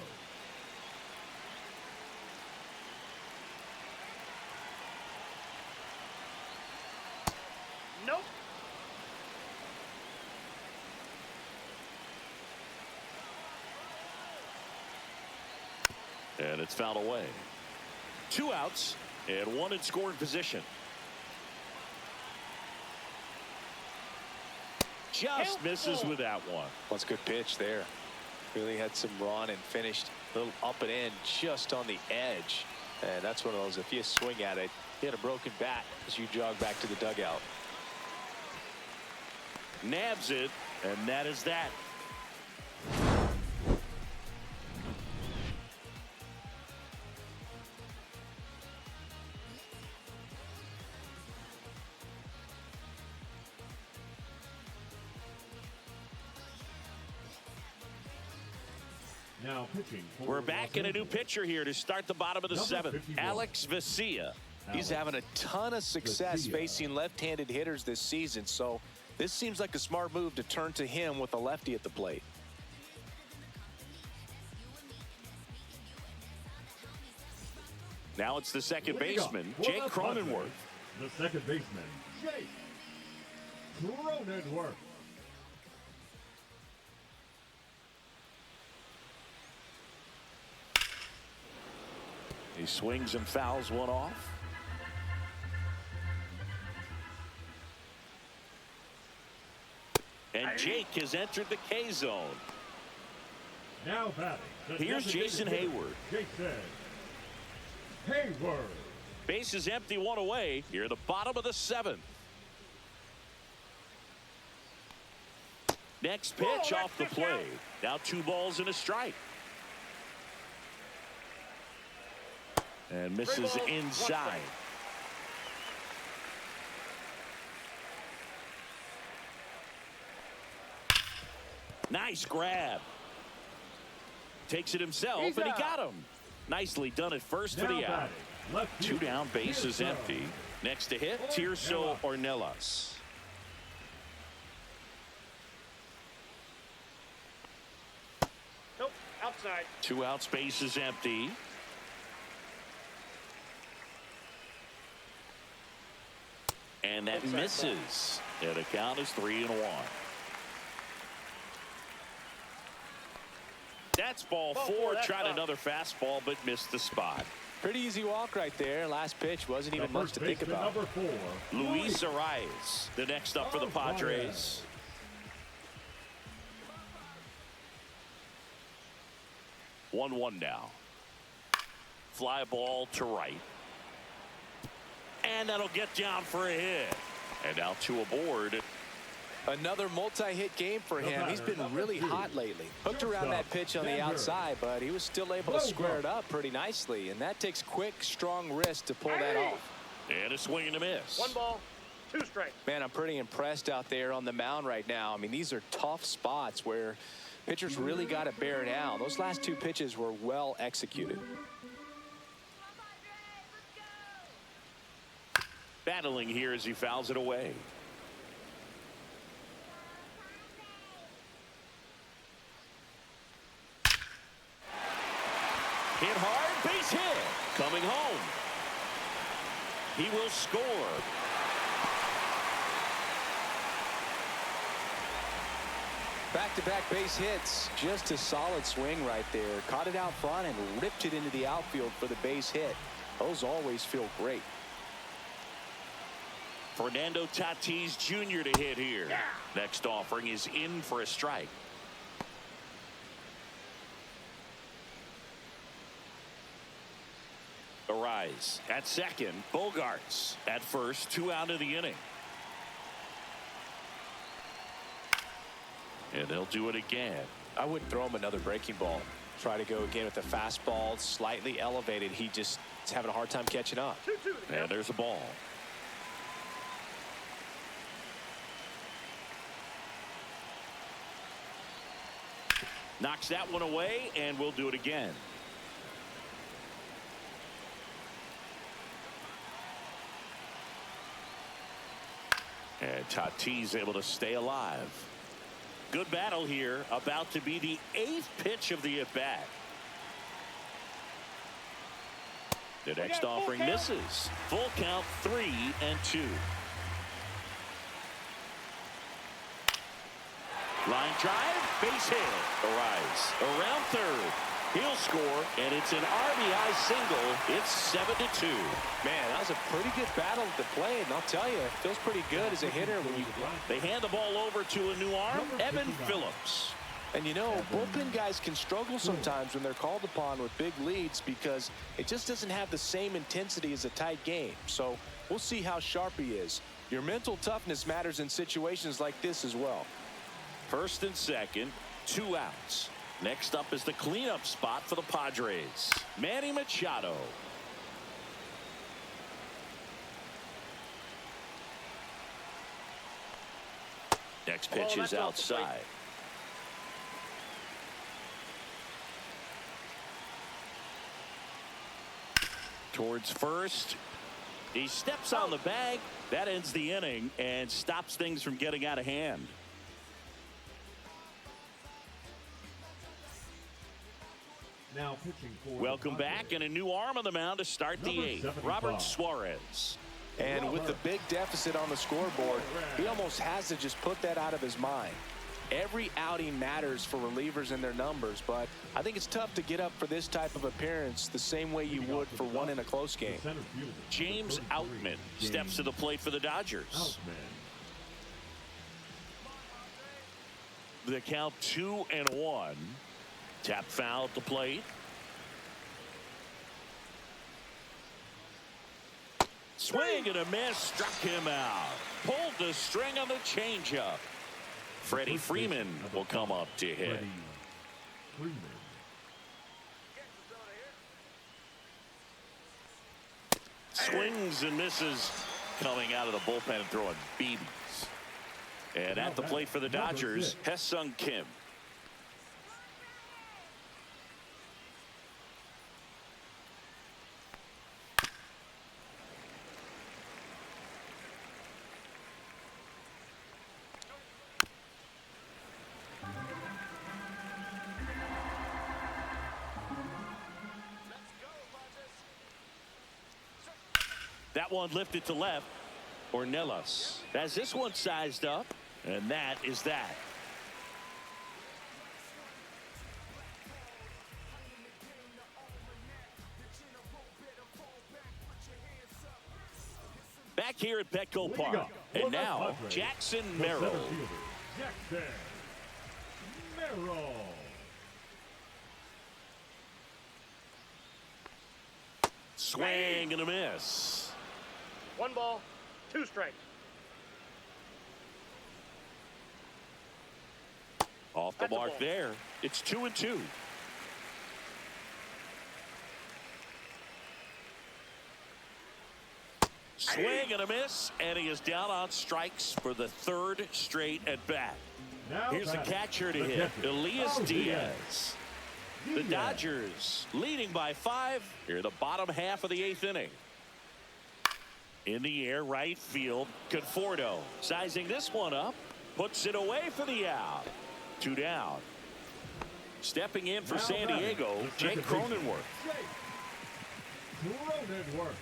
Nope. And it's fouled away. 2 outs and 1 in scoring position. Just misses with that one. That's a good pitch there. Really had some run and finished a little up and in just on the edge. And that's one of those, if you swing at it, you had a broken bat as you jog back to the dugout. Nabs it, and that is that. Now pitching. We're back in a new pitcher here to start the bottom of the 7th. Alex Vesia. He's having a ton of success facing left-handed hitters this season, so this seems like a smart move to turn to him with a lefty at the plate. Now it's the second Leading off baseman, for Jake the Padres, Cronenworth. The second baseman, Jake Cronenworth. He swings and fouls one off. And Jake has entered the K zone. Now batting. the Here's Jason designated Hayward. hitter, Jason Hayward. Base is empty, one away. Here at the bottom of the seventh. Next pitch off the play. Now 2 balls and a strike. And misses inside. Nice grab. Takes it himself, and he got him. Nicely done at first for the out. 2 down, base is empty. Next to hit, Tirso Ornelas. Nope, outside. 2 outs, base is empty. And that misses. And the count is 3-1. That's ball 4. Tried another fastball, but missed the spot. Pretty easy walk right there. Last pitch wasn't even much to think about. Number 4, Luis Arias, the next up for the Padres. One now. Fly ball to right. And that'll get down for a hit. And now 2 aboard. Another multi-hit game for him. He's been really hot lately. Hooked around that pitch on the outside, but he was still able to square it up pretty nicely. And that takes quick, strong wrist to pull that off. And a swing and a miss. 1 ball, 2 strikes. Man, I'm pretty impressed out there on the mound right now. I mean, these are tough spots where pitchers really got to bear down. Those last 2 pitches were well executed. Battling here as he fouls it away. Hit hard, base hit. Coming home. He will score. Back-to-back base hits. Just a solid swing right there. Caught it out front and ripped it into the outfield for the base hit. Those always feel great. Fernando Tatis Jr. to hit here. Next offering is in for a strike. Arise at second. Bogarts at first. 2 out of the inning. And they'll do it again. I wouldn't throw him another breaking ball. Try to go again with the fastball slightly elevated. He just is having a hard time catching up. 2-2. And there's a ball. Knocks that one away, and we'll do it again. And Tatis able to stay alive. Good battle here. About to be the 8th pitch of the at-bat. The next offering misses. Full count, 3-2. Line drive, base hit. Arise around third. He'll score, and it's an RBI single. It's 7-2. Man, that was a pretty good battle at the plate, and I'll tell you, it feels pretty good as a hitter when They hand the ball over to a new arm, Evan Phillips. And you know, bullpen guys can struggle sometimes when they're called upon with big leads because it just doesn't have the same intensity as a tight game. So we'll see how sharp he is. Your mental toughness matters in situations like this as well. First and second, 2 outs. Next up is the cleanup spot for the Padres. Manny Machado. Next pitch is outside. Towards first. He steps on the bag. That ends the inning and stops things from getting out of hand. Now pitching for Welcome the back, and a new arm on the mound to start the Number 8th. 75. Robert Suarez. And with the big deficit on the scoreboard, he almost has to just put that out of his mind. Every outing matters for relievers and their numbers, but I think it's tough to get up for this type of appearance the same way you would for one in a close game. James Outman steps to the plate for the Dodgers. The count 2-1. Tap foul at the plate. Swing and a miss, struck him out. Pulled the string on the changeup. Freddie Freeman will come up to hit. Swings and misses, coming out of the bullpen and throwing BBs. And at the plate for the Dodgers, Hesung Kim. That one lifted to left. Ornelas has this one sized up, and that is that. Back here at Petco Park, and now Jackson Merrill. Jackson Merrill. Swing and a miss. 1 ball, 2 strikes. Off the That's a mark ball. there. It's 2-2. Swing and a miss, and he is down on strikes for the 3rd straight at bat. Now Here's the catcher to hit, Elias Diaz. The Dodgers leading by 5 here in the bottom half of the 8th inning. In the air, right field, Conforto sizing this one up, puts it away for the out. 2 down. Stepping in for San Diego, Jake Cronenworth. Cronenworth.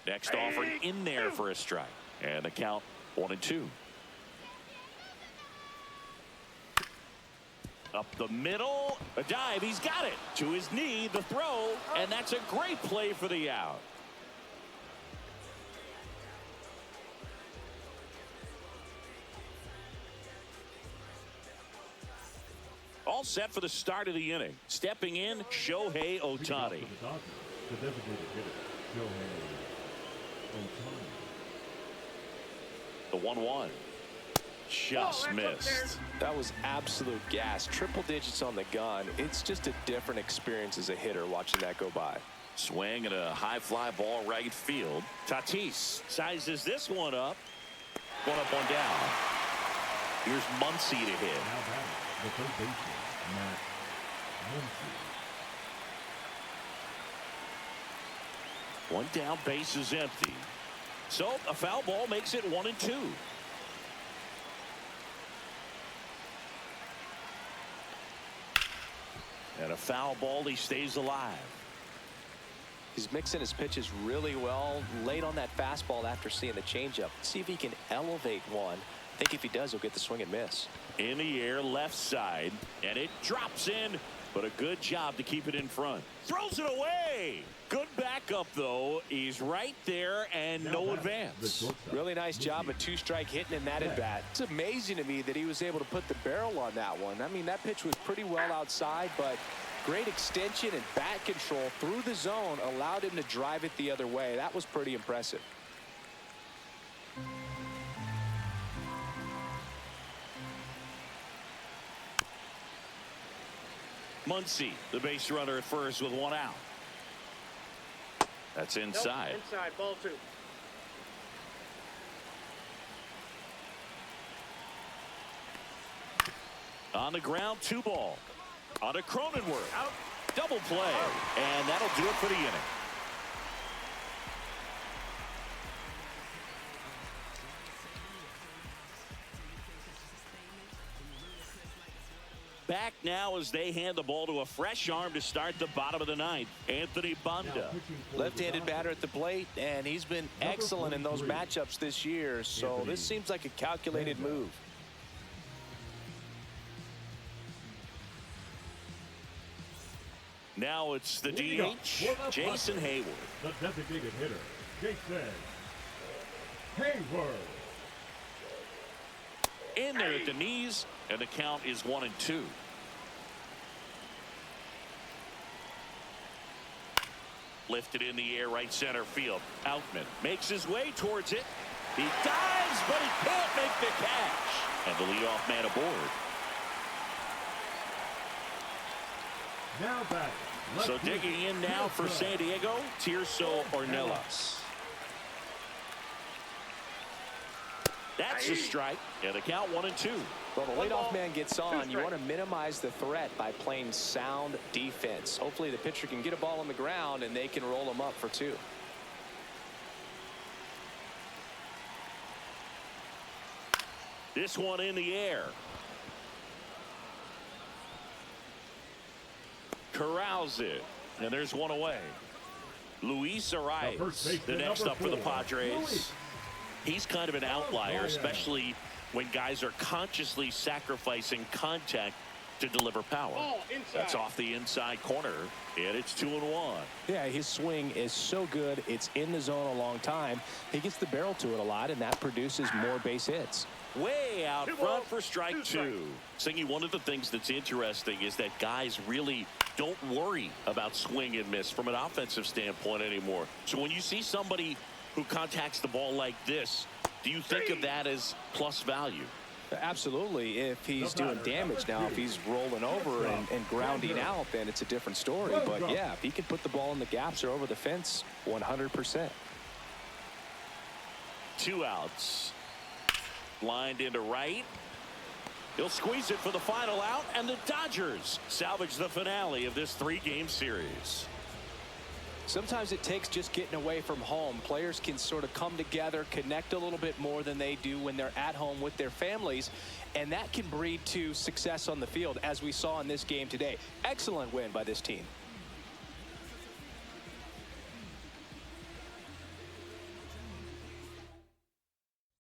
Next offering in there for a strike. And the count 1-2. Up the middle, a dive, he's got it. To his knee, the throw, and that's a great play for the out. All set for the start of the inning. Stepping in, Shohei Ohtani. The designated hitter, Shohei Ohtani. The 1-1. Just missed. That was absolute gas. Triple digits on the gun. It's just a different experience as a hitter watching that go by. Swing and a high fly ball right field. Tatis sizes this one up. One up, one down. Here's Muncy to hit. Now batting, the third baseman, Matt Muncy. One down, base is empty. So a foul ball makes it 1-2. And a foul ball, he stays alive. He's mixing his pitches really well. Late on that fastball after seeing the changeup. See if he can elevate one. I think if he does, he'll get the swing and miss. In the air, left side, and it drops in, but a good job to keep it in front. Throws it away. Good backup, though. He's right there, and no advance. Really nice job at 2-strike hitting in that at bat. It's amazing to me that he was able to put the barrel on that one. I mean, that pitch was pretty well outside, but great extension and bat control through the zone allowed him to drive it the other way. That was pretty impressive. Muncy, the base runner at first with 1 out. That's inside. Nope, inside, ball 2. On the ground, 2 ball. On to Cronenworth. Out. Double play. And that'll do it for the inning. now as they hand the ball to a fresh arm to start the bottom of the ninth. Anthony Banda. Left-handed batter at the plate, and he's been excellent in those matchups this year, so this seems like a calculated move. Now it's the DH, Jason Hayward. The designated hitter, Jason Hayward. In there at the knees, and the count is 1-2. Lifted in the air, right center field. Outman makes his way towards it. He dives, but he can't make the catch. And the leadoff man aboard. Now back. So digging in now for San Diego, Tirso Ornelas. That's a strike, and the count 1-2. Well, the leadoff man gets on. You want to minimize the threat by playing sound defense. Hopefully the pitcher can get a ball on the ground and they can roll him up for 2. This one in the air. Corrals it, and there's one away. Luis Arias, the next up for the Padres. He's kind of an outlier, especially when guys are consciously sacrificing contact to deliver power. That's off the inside corner, and it's 2-1. Yeah, his swing is so good. It's in the zone a long time. He gets the barrel to it a lot, and that produces more base hits. Way out front for strike 2. Singy, one of the things that's interesting is that guys really don't worry about swing and miss from an offensive standpoint anymore. So when you see somebody who contacts the ball like this, do you think of that as plus value? Absolutely. If he's doing damage now, if he's rolling over and grounding out, then it's a different story. But yeah, if he can put the ball in the gaps or over the fence, 100%. 2 outs. Lined into right. He'll squeeze it for the final out, and the Dodgers salvage the finale of this 3-game series. Sometimes it takes just getting away from home. Players can sort of come together, connect a little bit more than they do when they're at home with their families, and that can breed to success on the field, as we saw in this game today. Excellent win by this team.